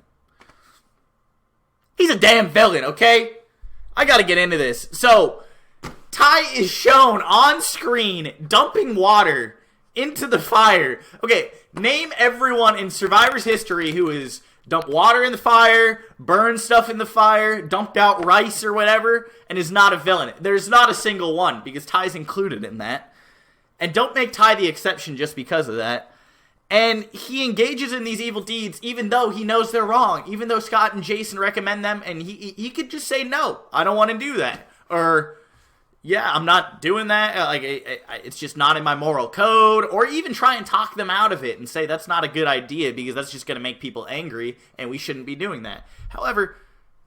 He's a damn villain, okay? I gotta get into this. So, Tai is shown on screen dumping water into the fire. Okay, name everyone in Survivor's history who has dumped water in the fire, burned stuff in the fire, dumped out rice or whatever, and is not a villain. There's not a single one, because Tai's included in that. And don't make Tai the exception just because of that. And he engages in these evil deeds even though he knows they're wrong. Even though Scott and Jason recommend them, and he could just say, no, I don't want to do that. Or, yeah, I'm not doing that. It's just not in my moral code. Or even try and talk them out of it and say that's not a good idea because that's just going to make people angry and we shouldn't be doing that. However,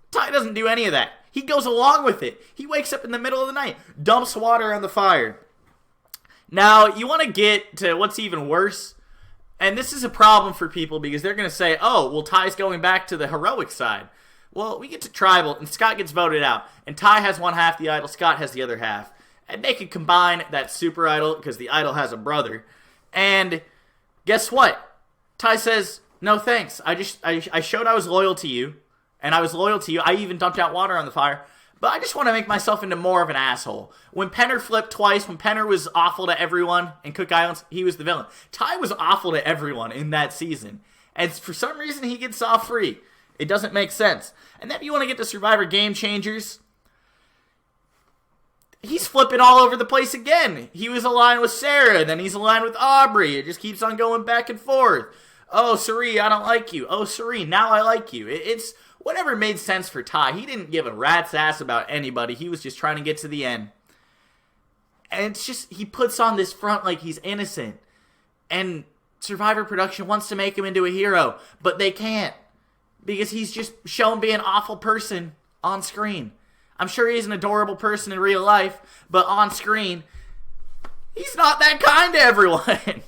Tai doesn't do any of that. He goes along with it. He wakes up in the middle of the night, dumps water on the fire. Now, you want to get to what's even worse? And this is a problem for people because they're going to say, oh, well, Ty's going back to the heroic side. Well, we get to tribal, and Scott gets voted out. And Tai has one half the idol, Scott has the other half. And they can combine that super idol because the idol has a brother. And guess what? Tai says, no thanks. I showed I was loyal to you. And I was loyal to you. I even dumped out water on the fire. But I just want to make myself into more of an asshole. When Penner flipped twice, when Penner was awful to everyone in Cook Islands, he was the villain. Tai was awful to everyone in that season. And for some reason, he gets off free. It doesn't make sense. And then you want to get to Survivor Game Changers. He's flipping all over the place again. He was aligned with Sarah, then he's aligned with Aubrey. It just keeps on going back and forth. Oh, Cirie, I don't like you. Oh, Cirie, now I like you. It's whatever made sense for Tai. He didn't give a rat's ass about anybody. He was just trying to get to the end. And it's just, he puts on this front like he's innocent. And Survivor production wants to make him into a hero, but they can't. Because he's just shown being an awful person on screen. I'm sure he's an adorable person in real life, but on screen, he's not that kind to everyone.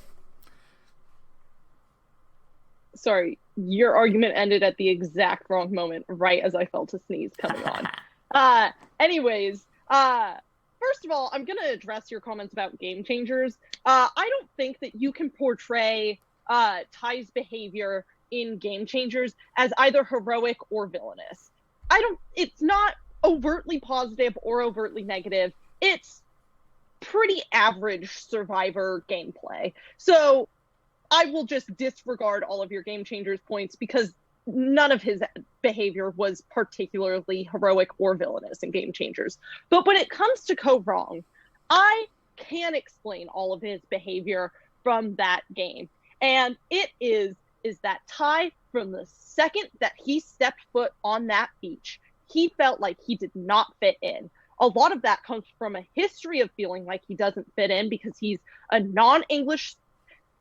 Sorry, your argument ended at the exact wrong moment, right as I felt a sneeze coming on. Anyways, first of all, I'm going to address your comments about Game Changers. I don't think that you can portray Ty's behavior in Game Changers as either heroic or villainous. It's not overtly positive or overtly negative. It's pretty average Survivor gameplay. So I will just disregard all of your Game Changers points because none of his behavior was particularly heroic or villainous in Game Changers. But when it comes to Go Wrong, I can explain all of his behavior from that game. And it is that Tai, from the second that he stepped foot on that beach, he felt like he did not fit in. A lot of that comes from a history of feeling like he doesn't fit in because he's a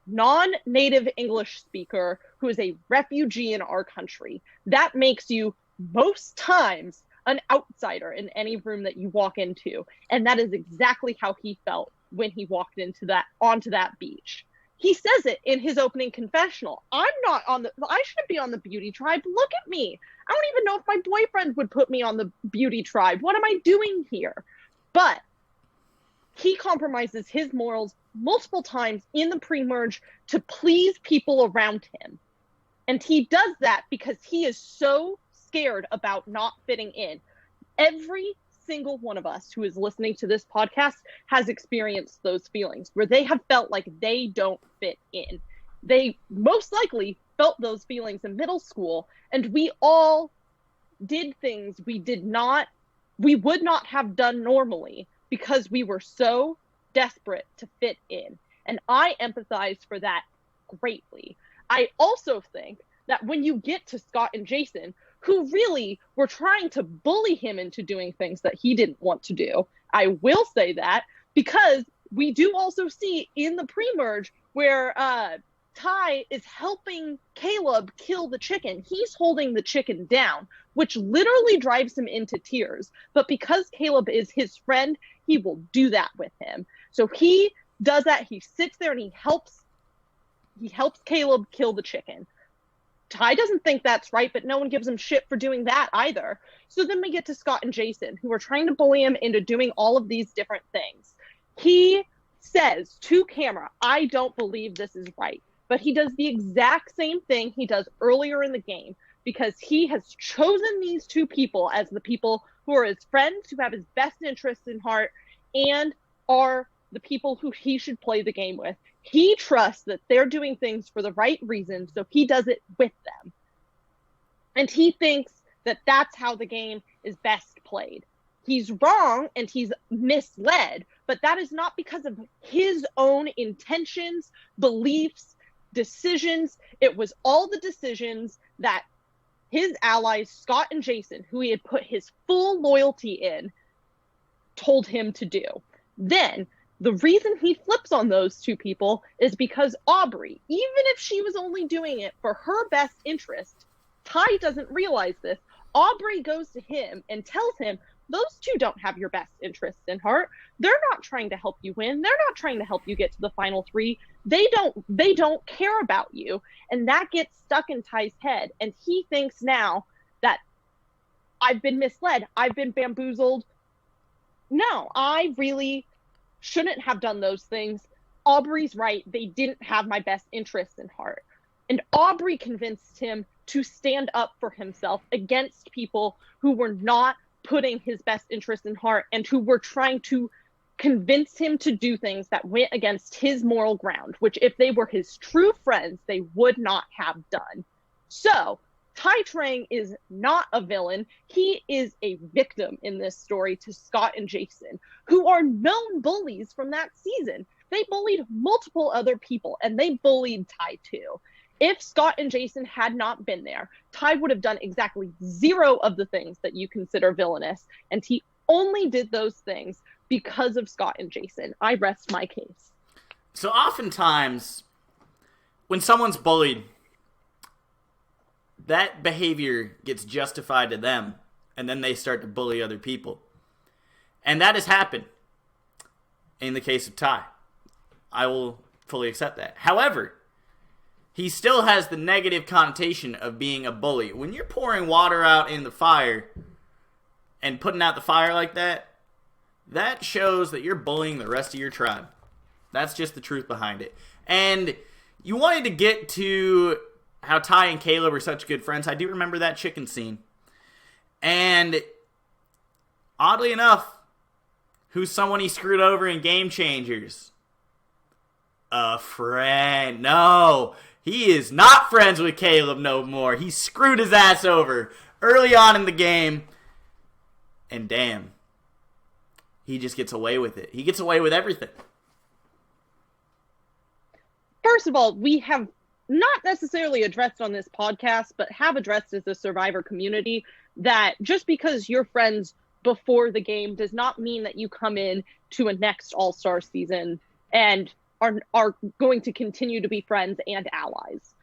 non-native English speaker who is a refugee in our country. That makes you, most times, an outsider in any room that you walk into. And that is exactly how he felt when he walked onto that beach. He says it in his opening confessional. I shouldn't be on the beauty tribe. Look at me. I don't even know if my boyfriend would put me on the beauty tribe. What am I doing here? But he compromises his morals multiple times in the pre-merge to please people around him. And he does that because he is so scared about not fitting in. Every single one of us who is listening to this podcast has experienced those feelings where they have felt like they don't fit in. They most likely felt those feelings in middle school, and we all did things we would not have done normally because we were so desperate to fit in. And I empathize for that greatly. I also think that when you get to Scott and Jason, who really were trying to bully him into doing things that he didn't want to do, I will say that because we do also see in the pre-merge where Tai is helping Caleb kill the chicken. He's holding the chicken down, which literally drives him into tears. But because Caleb is his friend, he will do that with him. So he does that. He sits there and he helps Caleb kill the chicken. Tai doesn't think that's right, but no one gives him shit for doing that either. So then we get to Scott and Jason, who are trying to bully him into doing all of these different things. He says to camera, I don't believe this is right. But he does the exact same thing he does earlier in the game because he has chosen these two people as the people who are his friends, who have his best interests in heart, and are the people who he should play the game with. He trusts that they're doing things for the right reasons, so he does it with them. And he thinks that that's how the game is best played. He's wrong and he's misled, but that is not because of his own intentions, beliefs, decisions. It was all the decisions that his allies, Scott and Jason, who he had put his full loyalty in, told him to do. Then, the reason he flips on those two people is because Aubrey, even if she was only doing it for her best interest, Tai doesn't realize this. Aubrey goes to him and tells him, those two don't have your best interests in heart. They're not trying to help you win. They're not trying to help you get to the final three. They don't care about you. And that gets stuck in Tai's head. And he thinks now that I've been misled. I've been bamboozled. No, I really shouldn't have done those things. Aubrey's right. They didn't have my best interests in heart. And Aubrey convinced him to stand up for himself against people who were not putting his best interest in heart and who were trying to convince him to do things that went against his moral ground, which if they were his true friends, they would not have done. So Tai Trang is not a villain. He is a victim in this story to Scott and Jason, who are known bullies from that season. They bullied multiple other people, and they bullied Tai too. If Scott and Jason had not been there, Tai would have done exactly zero of the things that you consider villainous, and he only did those things because of Scott and Jason. I rest my case. So oftentimes, when someone's bullied, that behavior gets justified to them, and then they start to bully other people. And that has happened in the case of Tai. I will fully accept that. However, he still has the negative connotation of being a bully. When you're pouring water out in the fire and putting out the fire like that, that shows that you're bullying the rest of your tribe. That's just the truth behind it. And you wanted to get to how Tai and Caleb are such good friends. I do remember that chicken scene. And oddly enough, who's someone he screwed over in Game Changers? A friend. No, he is not friends with Caleb no more. He screwed his ass over early on in the game. And damn, he just gets away with it. He gets away with everything. First of all, we have not necessarily addressed on this podcast, but have addressed as a Survivor community that just because you're friends before the game does not mean that you come in to a next All-Star season and are going to continue to be friends and allies.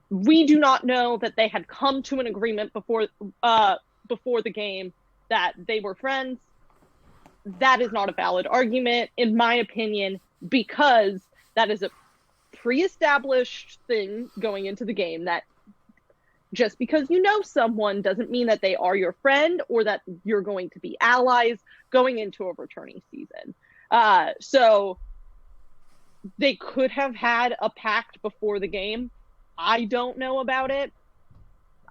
We do not know that they had come to an agreement before the game that they were friends. That is not a valid argument, in my opinion, because that is a pre-established thing going into the game, that just because you know someone doesn't mean that they are your friend or that you're going to be allies going into a returning season. So they could have had a pact before the game. I don't know about it.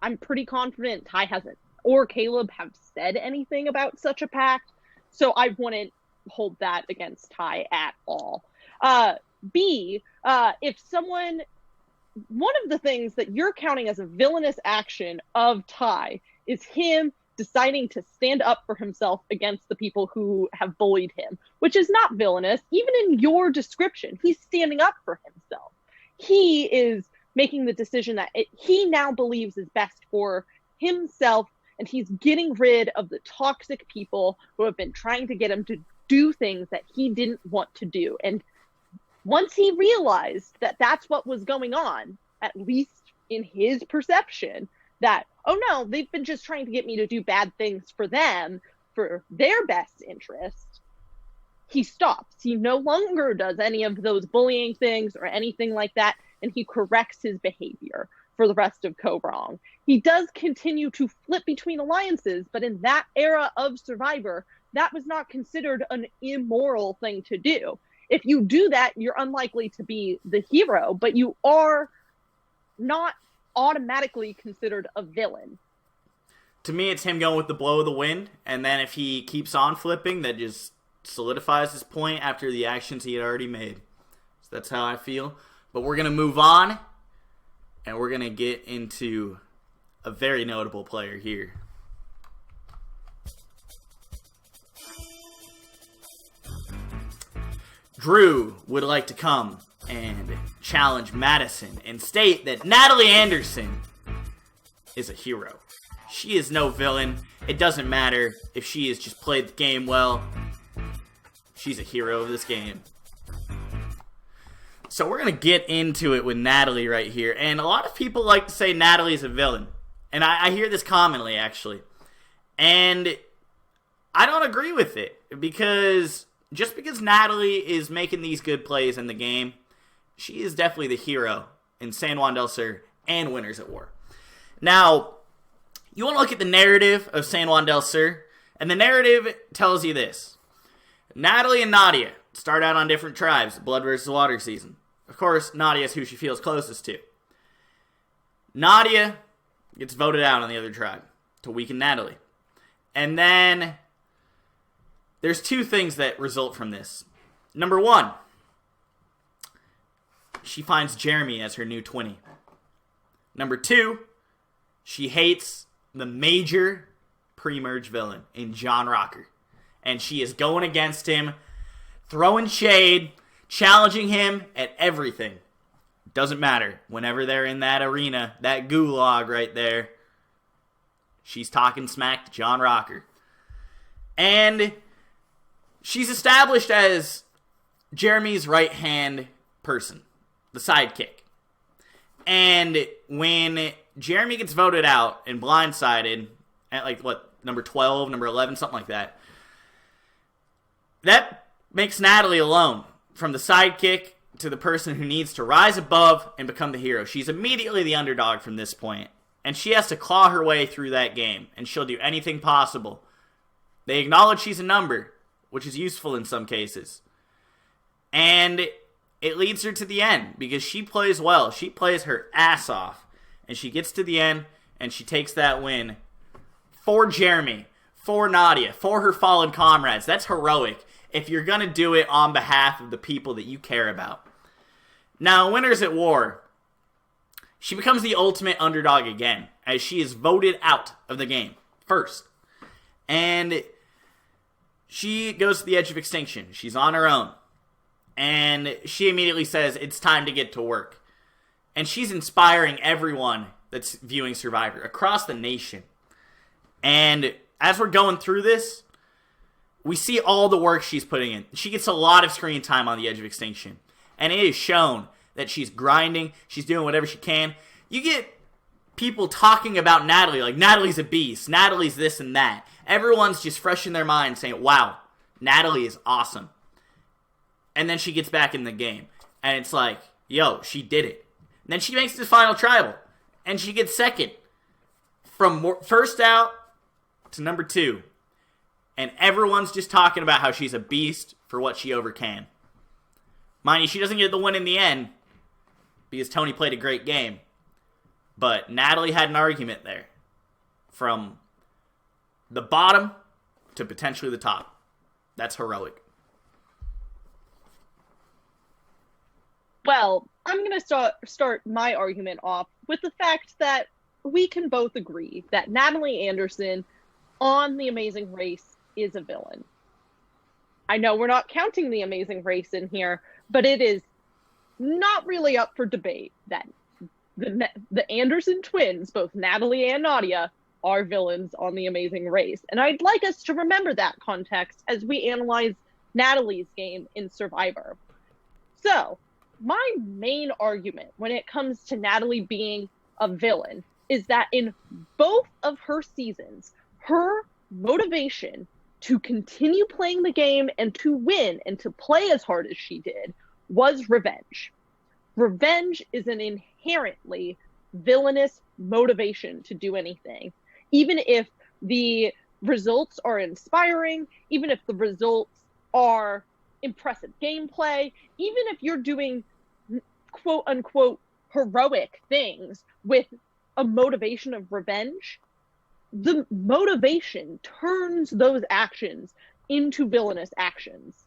I'm pretty confident Tai hasn't, or Caleb have said anything about such a pact. So I wouldn't hold that against Tai at all. B, if someone, one of the things that you're counting as a villainous action of Tai is him deciding to stand up for himself against the people who have bullied him, which is not villainous. Even in your description, he's standing up for himself. He is making the decision that he now believes is best for himself, and he's getting rid of the toxic people who have been trying to get him to do things that he didn't want to do. And once he realized that that's what was going on, at least in his perception, that, oh no, they've been just trying to get me to do bad things for them, for their best interest, he stops. He no longer does any of those bullying things or anything like that, and he corrects his behavior for the rest of Go Wrong. He does continue to flip between alliances, but in that era of Survivor, that was not considered an immoral thing to do. If you do that, you're unlikely to be the hero, but you are not automatically considered a villain. To me, it's him going with the blow of the wind, and then if he keeps on flipping, that just solidifies his point after the actions he had already made. So that's how I feel. But we're going to move on, and we're going to get into a very notable player here. Drew would like to come and challenge Madison and state that Natalie Anderson is a hero. She is no villain. It doesn't matter if she has just played the game well. She's a hero of this game. So we're going to get into it with Natalie right here. And a lot of people like to say Natalie's a villain. And I hear this commonly, actually. And I don't agree with it, because just because Natalie is making these good plays in the game, she is definitely the hero in San Juan del Sur and Winners at War. Now, you want to look at the narrative of San Juan del Sur, and the narrative tells you this. Natalie and Nadia start out on different tribes, blood versus water season. Of course, Nadia is who she feels closest to. Nadia gets voted out on the other tribe to weaken Natalie. And then there's two things that result from this. Number one, she finds Jeremy as her new 20. Number two, she hates the major pre-merge villain in John Rocker. And she is going against him, throwing shade, challenging him at everything. Doesn't matter. Whenever they're in that arena, that gulag right there, she's talking smack to John Rocker. And she's established as Jeremy's right-hand person, the sidekick. And when Jeremy gets voted out and blindsided at number 12, number 11, something like that, that makes Natalie alone, from the sidekick to the person who needs to rise above and become the hero. She's immediately the underdog from this point, and she has to claw her way through that game, and she'll do anything possible. They acknowledge she's a number, which is useful in some cases. And it leads her to the end, because she plays well. She plays her ass off, and she gets to the end, and she takes that win for Jeremy, for Nadia, for her fallen comrades. That's heroic if you're going to do it on behalf of the people that you care about. Now, Winners at War, she becomes the ultimate underdog again, as she is voted out of the game first. And she goes to the edge of extinction. She's on her own. And she immediately says, it's time to get to work. And she's inspiring everyone that's viewing Survivor across the nation. And as we're going through this, we see all the work she's putting in. She gets a lot of screen time on the edge of extinction. And it is shown that she's grinding. She's doing whatever she can. You get people talking about Natalie, like, Natalie's a beast. Natalie's this and that. Everyone's just fresh in their mind saying, wow, Natalie is awesome. And then she gets back in the game. And it's like, yo, she did it. And then she makes the final tribal. And she gets second. From first out to number 2. And everyone's just talking about how she's a beast for what she overcame. Mind you, she doesn't get the win in the end because Tony played a great game. But Natalie had an argument there. From the bottom to potentially the top. That's heroic. Well, I'm going to start my argument off with the fact that we can both agree that Natalie Anderson on The Amazing Race is a villain. I know we're not counting The Amazing Race in here, but it is not really up for debate that the Anderson twins, both Natalie and Nadia, are villains on The Amazing Race. And I'd like us to remember that context as we analyze Natalie's game in Survivor. So, my main argument when it comes to Natalie being a villain is that in both of her seasons, her motivation to continue playing the game and to win and to play as hard as she did was revenge. Revenge is an inherently villainous motivation to do anything. Even if the results are inspiring, even if the results are impressive gameplay, even if you're doing quote unquote heroic things with a motivation of revenge, the motivation turns those actions into villainous actions.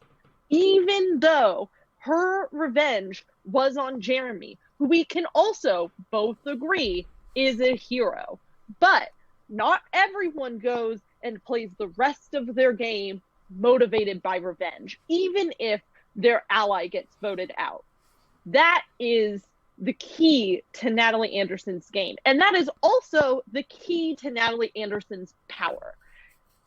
Even though her revenge was on Jeremy, who we can also both agree is a hero. But not everyone goes and plays the rest of their game motivated by revenge, even if their ally gets voted out. That is the key to Natalie Anderson's game. And that is also the key to Natalie Anderson's power.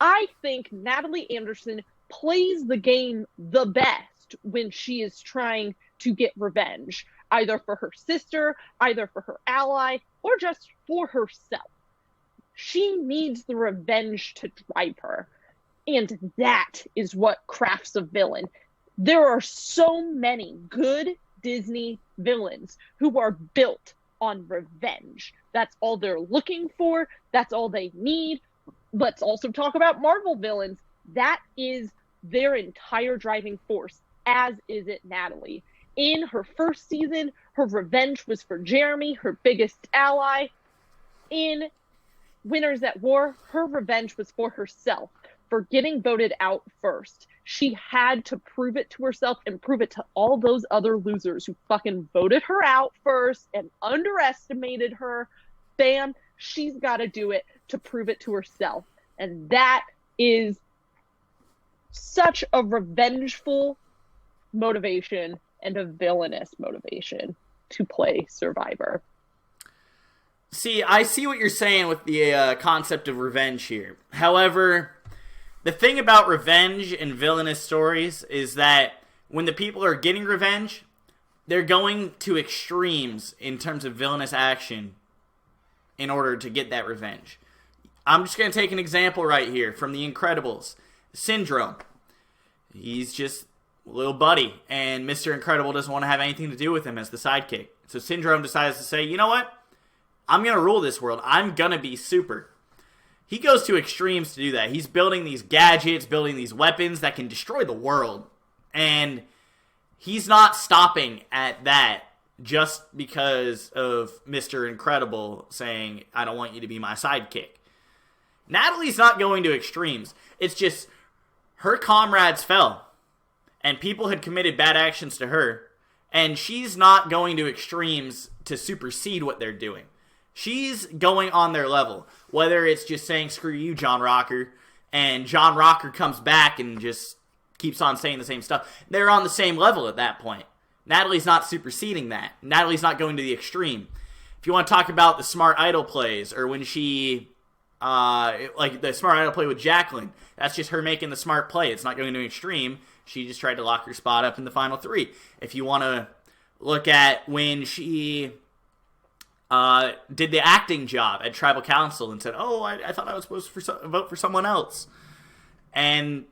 I think Natalie Anderson plays the game the best when she is trying to get revenge, either for her sister, either for her ally, or just for herself. She needs the revenge to drive her. And that is what crafts a villain. There are so many good Disney villains who are built on revenge. That's all they're looking for. That's all they need. Let's also talk about Marvel villains. That is their entire driving force, as is it Natalie. In her first season, her revenge was for Jeremy, her biggest ally. In Winners at War, her revenge was for herself, for getting voted out first. She had to prove it to herself and prove it to all those other losers who fucking voted her out first and underestimated her. Bam, she's got to do it to prove it to herself. And that is such a revengeful motivation and a villainous motivation to play Survivor. See, I see what you're saying with the concept of revenge here. However, the thing about revenge and villainous stories is that when the people are getting revenge, they're going to extremes in terms of villainous action in order to get that revenge. I'm just going to take an example right here from The Incredibles. Syndrome. He's just a little buddy, and Mr. Incredible doesn't want to have anything to do with him as the sidekick. So Syndrome decides to say, you know what? I'm going to rule this world. I'm going to be super. He goes to extremes to do that. He's building these gadgets, building these weapons that can destroy the world. And he's not stopping at that just because of Mr. Incredible saying, I don't want you to be my sidekick. Natalie's not going to extremes. It's just her comrades fell. And people had committed bad actions to her. And she's not going to extremes to supersede what they're doing. She's going on their level. Whether it's just saying, screw you, John Rocker, and John Rocker comes back and just keeps on saying the same stuff. They're on the same level at that point. Natalie's not superseding that. Natalie's not going to the extreme. If you want to talk about the smart idol plays, or when she, like the smart idol play with Jacqueline, that's just her making the smart play. It's not going to an extreme. She just tried to lock her spot up in the final three. If you want to look at when she did the acting job at Tribal Council and said, oh, I thought I was supposed to vote for someone else. And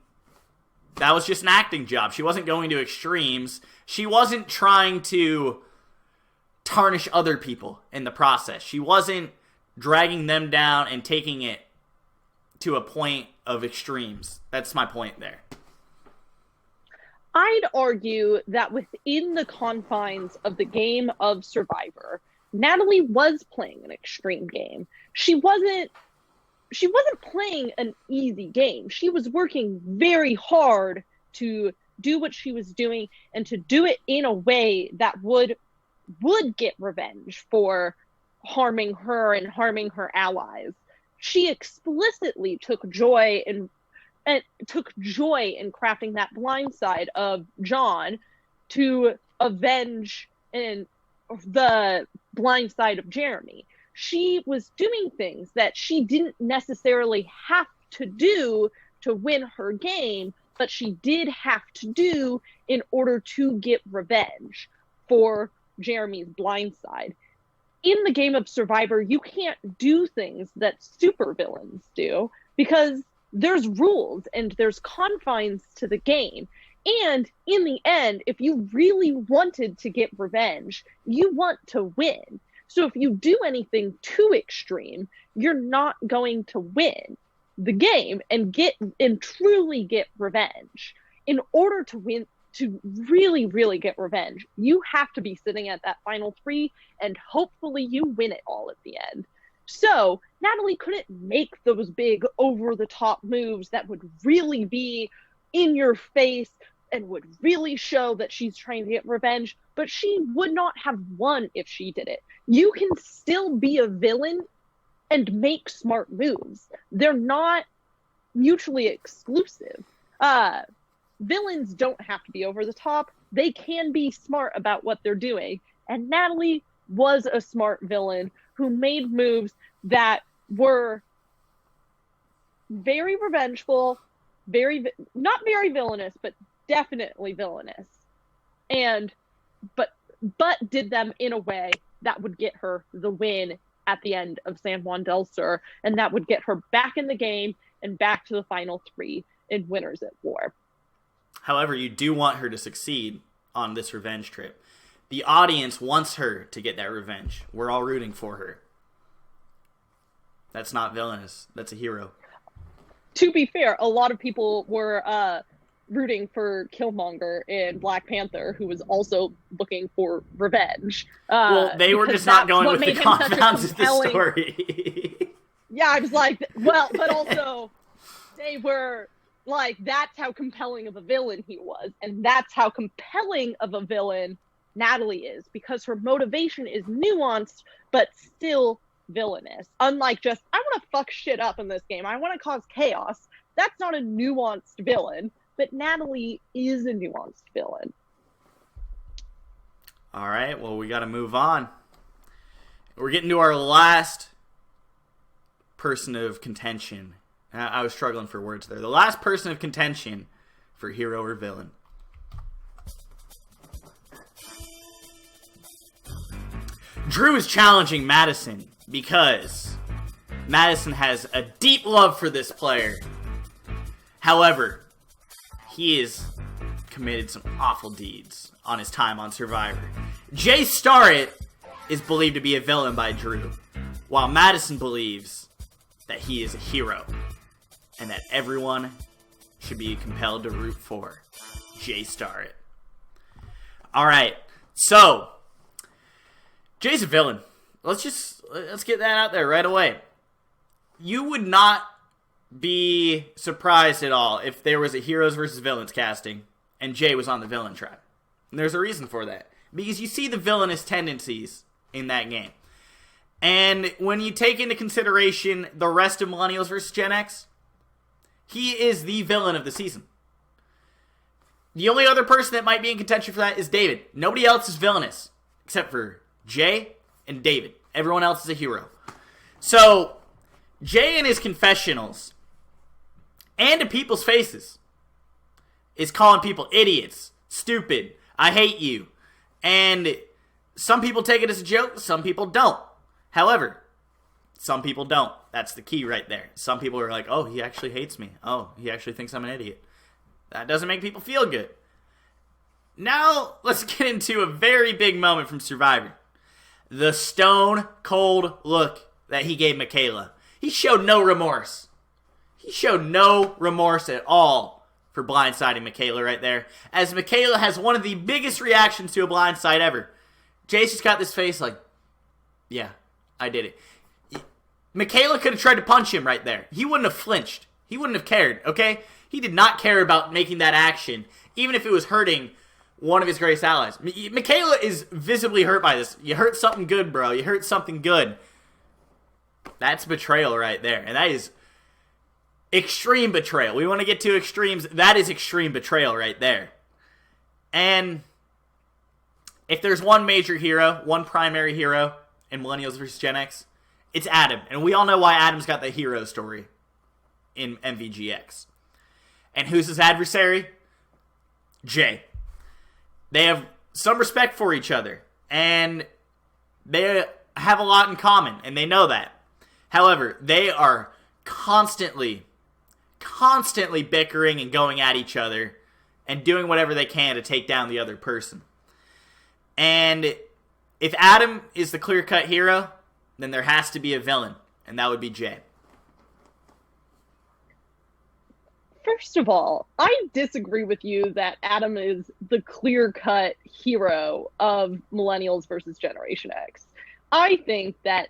that was just an acting job. She wasn't going to extremes. She wasn't trying to tarnish other people in the process. She wasn't dragging them down and taking it to a point of extremes. That's my point there. I'd argue that within the confines of the game of Survivor, Natalie was playing an extreme game. She wasn't playing an easy game. She was working very hard to do what she was doing and to do it in a way that would get revenge for harming her and harming her allies. She explicitly took joy in crafting that blind side of John to avenge the blind side of Jeremy. She was doing things that she didn't necessarily have to do to win her game, but she did have to do in order to get revenge for Jeremy's blind side. In the game of Survivor, you can't do things that supervillains do because there's rules and there's confines to the game. And in the end, if you really wanted to get revenge, you want to win. So if you do anything too extreme, you're not going to win the game and truly get revenge. In order to win, to really, really get revenge, you have to be sitting at that final three, and hopefully you win it all at the end. So Natalie couldn't make those big over-the-top moves that would really be in your face and would really show that she's trying to get revenge, but she would not have won if she did it. You can still be a villain and make smart moves. They're not mutually exclusive. Villains don't have to be over the top. They can be smart about what they're doing. And Natalie was a smart villain who made moves that were very revengeful, not very villainous, but definitely villainous. But did them in a way that would get her the win at the end of San Juan del Sur, and that would get her back in the game and back to the final 3 in Winners at War. However, you do want her to succeed on this revenge trip. The audience wants her to get that revenge. We're all rooting for her. That's not villainous. That's a hero. To be fair, a lot of people were rooting for Killmonger in Black Panther, who was also looking for revenge. Well, they were just not going with the confounds of the story. Yeah, I was like, well, but also they were like, that's how compelling of a villain he was. And that's how compelling of a villain Natalie is, because her motivation is nuanced, but still villainous. Unlike just, I want to fuck shit up in this game. I want to cause chaos. That's not a nuanced villain, but Natalie is a nuanced villain. All right, well, we got to move on. We're getting to our last person of contention. I was struggling for words there. The last person of contention for hero or villain. Drew is challenging Madison because Madison has a deep love for this player. However, he has committed some awful deeds on his time on Survivor. Jay Starrett is believed to be a villain by Drew, while Madison believes that he is a hero and that everyone should be compelled to root for Jay Starrett. Alright, so Jay's a villain. Let's get that out there right away. You would not be surprised at all if there was a heroes versus villains casting and Jay was on the villain track. And there's a reason for that. Because you see the villainous tendencies in that game. And when you take into consideration the rest of Millennials versus Gen X, he is the villain of the season. The only other person that might be in contention for that is David. Nobody else is villainous except for Jay and David. Everyone else is a hero. So, Jay in his confessionals and to people's faces is calling people idiots, stupid, I hate you. And some people take it as a joke, some people don't. However, some people don't. That's the key right there. Some people are like, oh, he actually hates me. Oh, he actually thinks I'm an idiot. That doesn't make people feel good. Now, let's get into a very big moment from Survivor. The stone cold look that he gave Michaela. He showed no remorse. He showed no remorse at all for blindsiding Michaela right there. As Michaela has one of the biggest reactions to a blindside ever. Jay's just got this face like, yeah, I did it. Michaela could have tried to punch him right there. He wouldn't have flinched. He wouldn't have cared, okay? He did not care about making that action, even if it was hurting one of his greatest allies. Michaela is visibly hurt by this. You hurt something good, bro. You hurt something good. That's betrayal right there. And that is extreme betrayal. We want to get to extremes. That is extreme betrayal right there. And if there's one major hero, one primary hero in Millennials vs. Gen X, it's Adam. And we all know why Adam's got the hero story in MVGX. And who's his adversary? Jay. They have some respect for each other. And they have a lot in common. And they know that. However, they are constantly bickering and going at each other and doing whatever they can to take down the other person. And if Adam is the clear-cut hero, then there has to be a villain, and that would be Jay. First of all, I disagree with you that Adam is the clear-cut hero of Millennials versus Generation X. I think that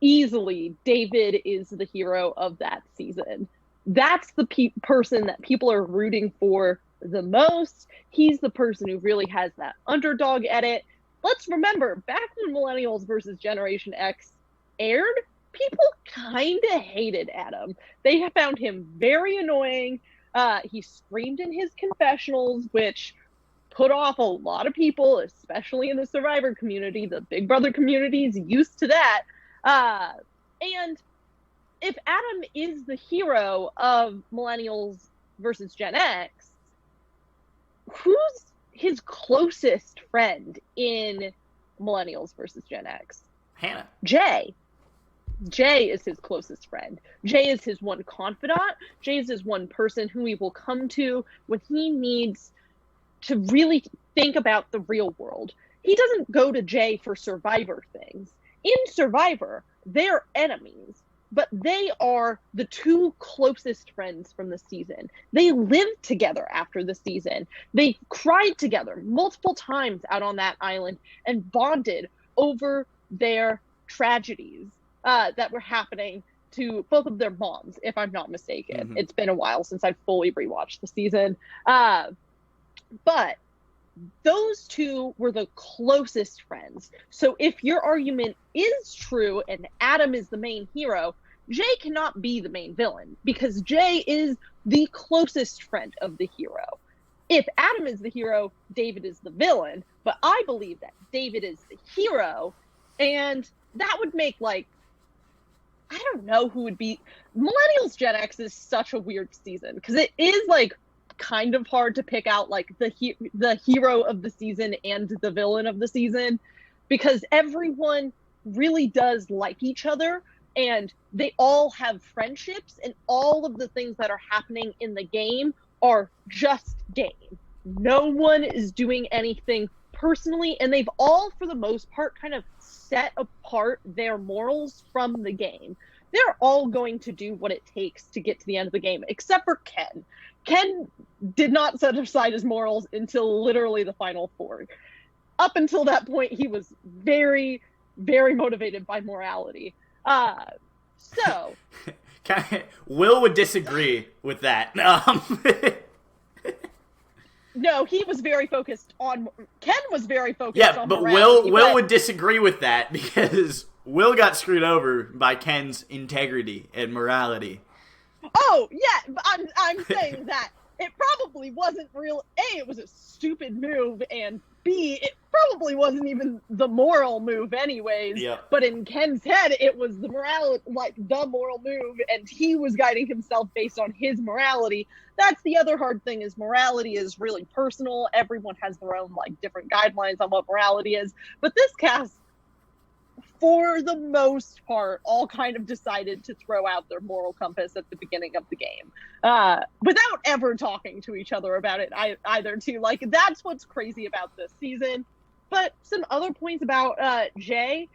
easily David is the hero of that season. That's the person that people are rooting for the most. He's the person who really has that underdog edit. Let's remember, back when Millennials versus Generation X aired, people kind of hated Adam. They found him very annoying. He screamed in his confessionals, which put off a lot of people, especially in the Survivor community. The Big Brother community is used to that. And if Adam is the hero of Millennials versus Gen X, who's his closest friend in Millennials versus Gen X? Hannah. Jay. Jay is his closest friend. Jay is his one confidant. Jay is his one person who he will come to when he needs to really think about the real world. He doesn't go to Jay for Survivor things. In Survivor, they're enemies, but they are the two closest friends from the season. They lived together after the season. They cried together multiple times out on that island and bonded over their tragedies that were happening to both of their moms, if I'm not mistaken. It's been a while since I've fully rewatched the season. But those two were the closest friends. So if your argument is true and Adam is the main hero, Jay cannot be the main villain because Jay is the closest friend of the hero. If Adam is the hero, David is the villain. But I believe that David is the hero, and that would make, like, I don't know who would be. Millennials Gen X is such a weird season because it is, like, kind of hard to pick out, like, the hero of the season and the villain of the season, because everyone really does like each other and they all have friendships, and all of the things that are happening in the game are just game. No one is doing anything personally, and they've all, for the most part, kind of set apart their morals from the game. They're all going to do what it takes to get to the end of the game, except for Ken. Ken did not set aside his morals until literally the final four. Up until that point, he was very, very motivated by morality. Will would disagree with that. No, he was very focused on... Ken was very focused on but morality. Will would disagree with that because Will got screwed over by Ken's integrity and morality. Oh, yeah, I'm saying that it probably wasn't real. A, it was a stupid move, and B, it probably wasn't even the moral move anyways. Yep. But in Ken's head, it was the moral move, and he was guiding himself based on his morality. That's the other hard thing, is morality is really personal. Everyone has their own, like, different guidelines on what morality is. But this cast, for the most part, all kind of decided to throw out their moral compass at the beginning of the game, without ever talking to each other about it either, too. Like, that's what's crazy about this season. But some other points about Jay.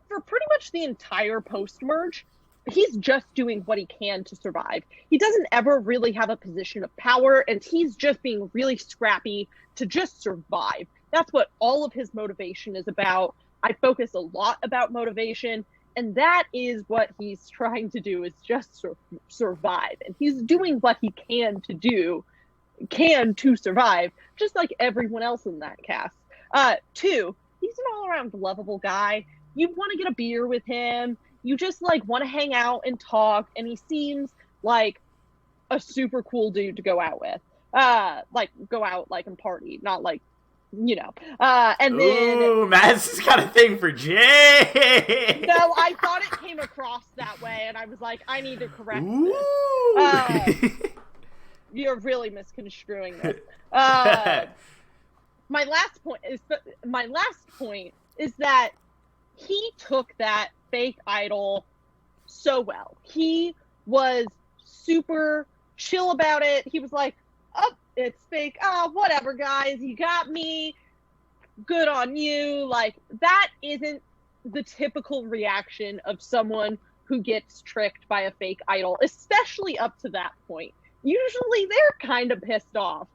For pretty much the entire post-merge, he's just doing what he can to survive. He doesn't ever really have a position of power, and he's just being really scrappy to just survive. That's what all of his motivation is about. I focus a lot about motivation, and that is what he's trying to do, is just survive. And he's doing what he can to survive, just like everyone else in that cast. 2, he's an all-around lovable guy. You want to get a beer with him. You just, like, want to hang out and talk, and he seems like a super cool dude to go out with. Go out, like, and party, not, like, you know. And then... Ooh, Madison's got a thing for Jay! No, I thought it came across that way, and I was like, I need to correct this. You're really misconstruing this. My last point is that he took that fake idol so well. He was super chill about it. He was like, oh, it's fake. Oh, whatever, guys. You got me. Good on you. Like, that isn't the typical reaction of someone who gets tricked by a fake idol, especially up to that point. Usually they're kind of pissed off.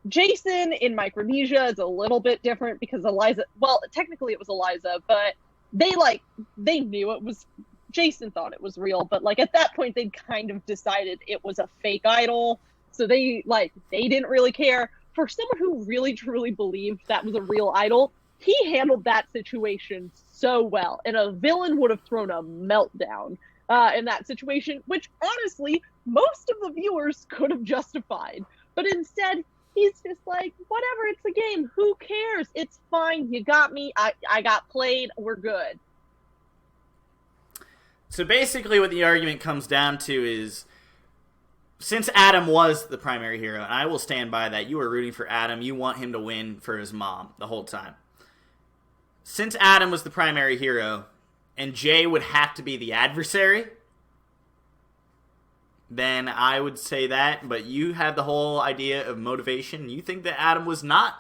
Jason in Micronesia is a little bit different because Eliza, well, technically it was Eliza, but they knew it was, Jason thought it was real, but, like, at that point they'd kind of decided it was a fake idol, so they didn't really care. For someone who really truly believed that was a real idol, he handled that situation so well, and a villain would have thrown a meltdown in that situation, which honestly most of the viewers could have justified, but instead he's just like, whatever, it's a game. Who cares? It's fine. You got me. I got played. We're good. So basically what the argument comes down to is, since Adam was the primary hero, and I will stand by that, you were rooting for Adam. You want him to win for his mom the whole time. Since Adam was the primary hero, and Jay would have to be the adversary, then I would say that. But you have the whole idea of motivation. You think that Adam was not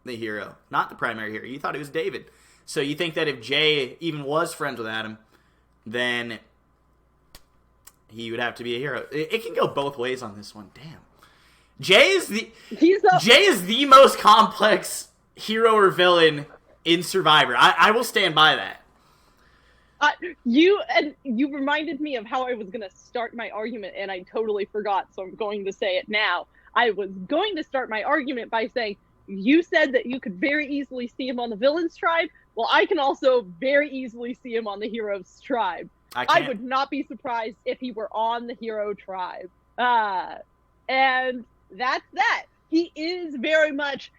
the hero, not the primary hero. You thought it was David. So you think that if Jay even was friends with Adam, then he would have to be a hero. It can go both ways on this one. Damn. Jay is the most complex hero or villain in Survivor. I will stand by that. You reminded me of how I was going to start my argument, and I totally forgot, so I'm going to say it now. I was going to start my argument by saying, you said that you could very easily see him on the villain's tribe. Well, I can also very easily see him on the hero's tribe. I would not be surprised if he were on the hero tribe. And that's that. He is very much...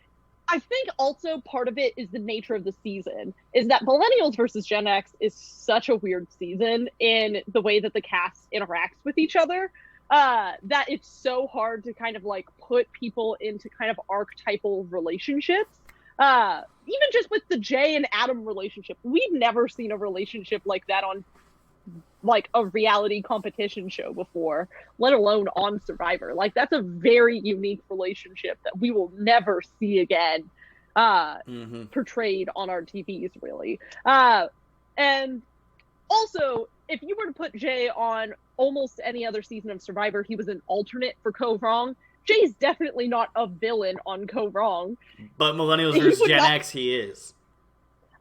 I think also part of it is the nature of the season, is that Millennials versus Gen X is such a weird season in the way that the cast interacts with each other, that it's so hard to kind of like put people into kind of archetypal relationships. Even just with the Jay and Adam relationship, we've never seen a relationship like that on like a reality competition show before, let alone on Survivor. Like, that's a very unique relationship that we will never see again portrayed on our TVs, really. And also, if you were to put Jay on almost any other season of Survivor, he was an alternate for Co Wrong. Jay's definitely not a villain on Co Wrong. But Millennials versus Gen X, he is.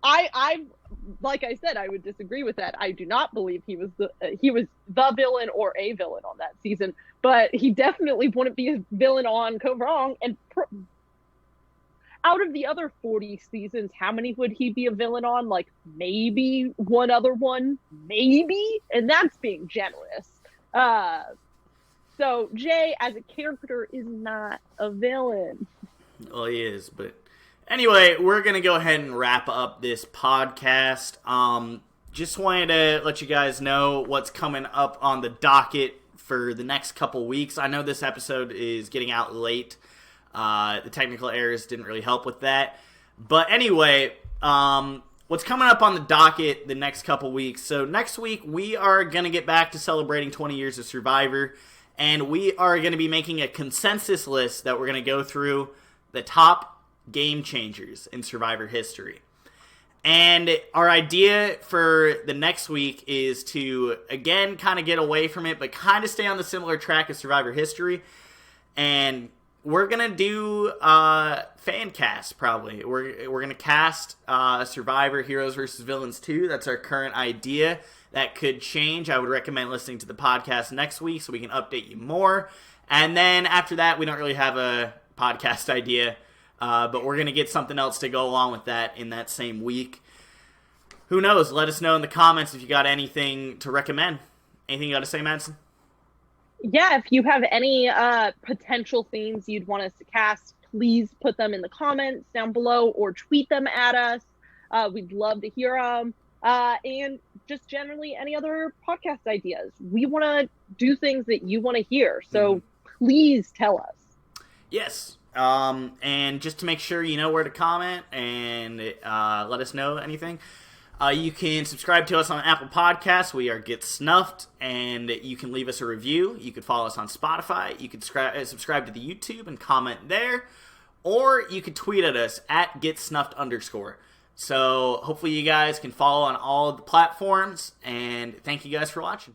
I like I said, I would disagree with that. I do not believe he was the villain or a villain on that season, but he definitely wouldn't be a villain on Co Wrong. And out of the other 40 seasons, how many would he be a villain on? Like maybe one other one, maybe, and that's being generous. So Jay as a character is not a villain. Well, he is, but anyway, we're going to go ahead and wrap up this podcast. Just wanted to let you guys know what's coming up on the docket for the next couple weeks. I know this episode is getting out late. The technical errors didn't really help with that. But anyway, what's coming up on the docket the next couple weeks. So next week, we are going to get back to celebrating 20 years of Survivor. And we are going to be making a consensus list that we're going to go through the top game changers in Survivor history. And our idea for the next week is to, again, kind of get away from it, but kind of stay on the similar track as Survivor history. And we're going to do fan cast, probably. We're going to cast Survivor Heroes vs. Villains 2. That's our current idea. That could change. I would recommend listening to the podcast next week so we can update you more. And then after that, we don't really have a podcast idea. But we're going to get something else to go along with that in that same week. Who knows? Let us know in the comments if you got anything to recommend. Anything you got to say, Madison? Yeah, if you have any potential themes you'd want us to cast, please put them in the comments down below or tweet them at us. We'd love to hear them. And just generally any other podcast ideas. We want to do things that you want to hear. So please tell us. Yes. And just to make sure you know where to comment and let us know anything, you can subscribe to us on Apple Podcasts. We are Get Snuffed, and you can leave us a review. You can follow us on Spotify. You can subscribe to the YouTube and comment there, or you can tweet at us at GetSnuffed_. So hopefully you guys can follow on all of the platforms, and thank you guys for watching.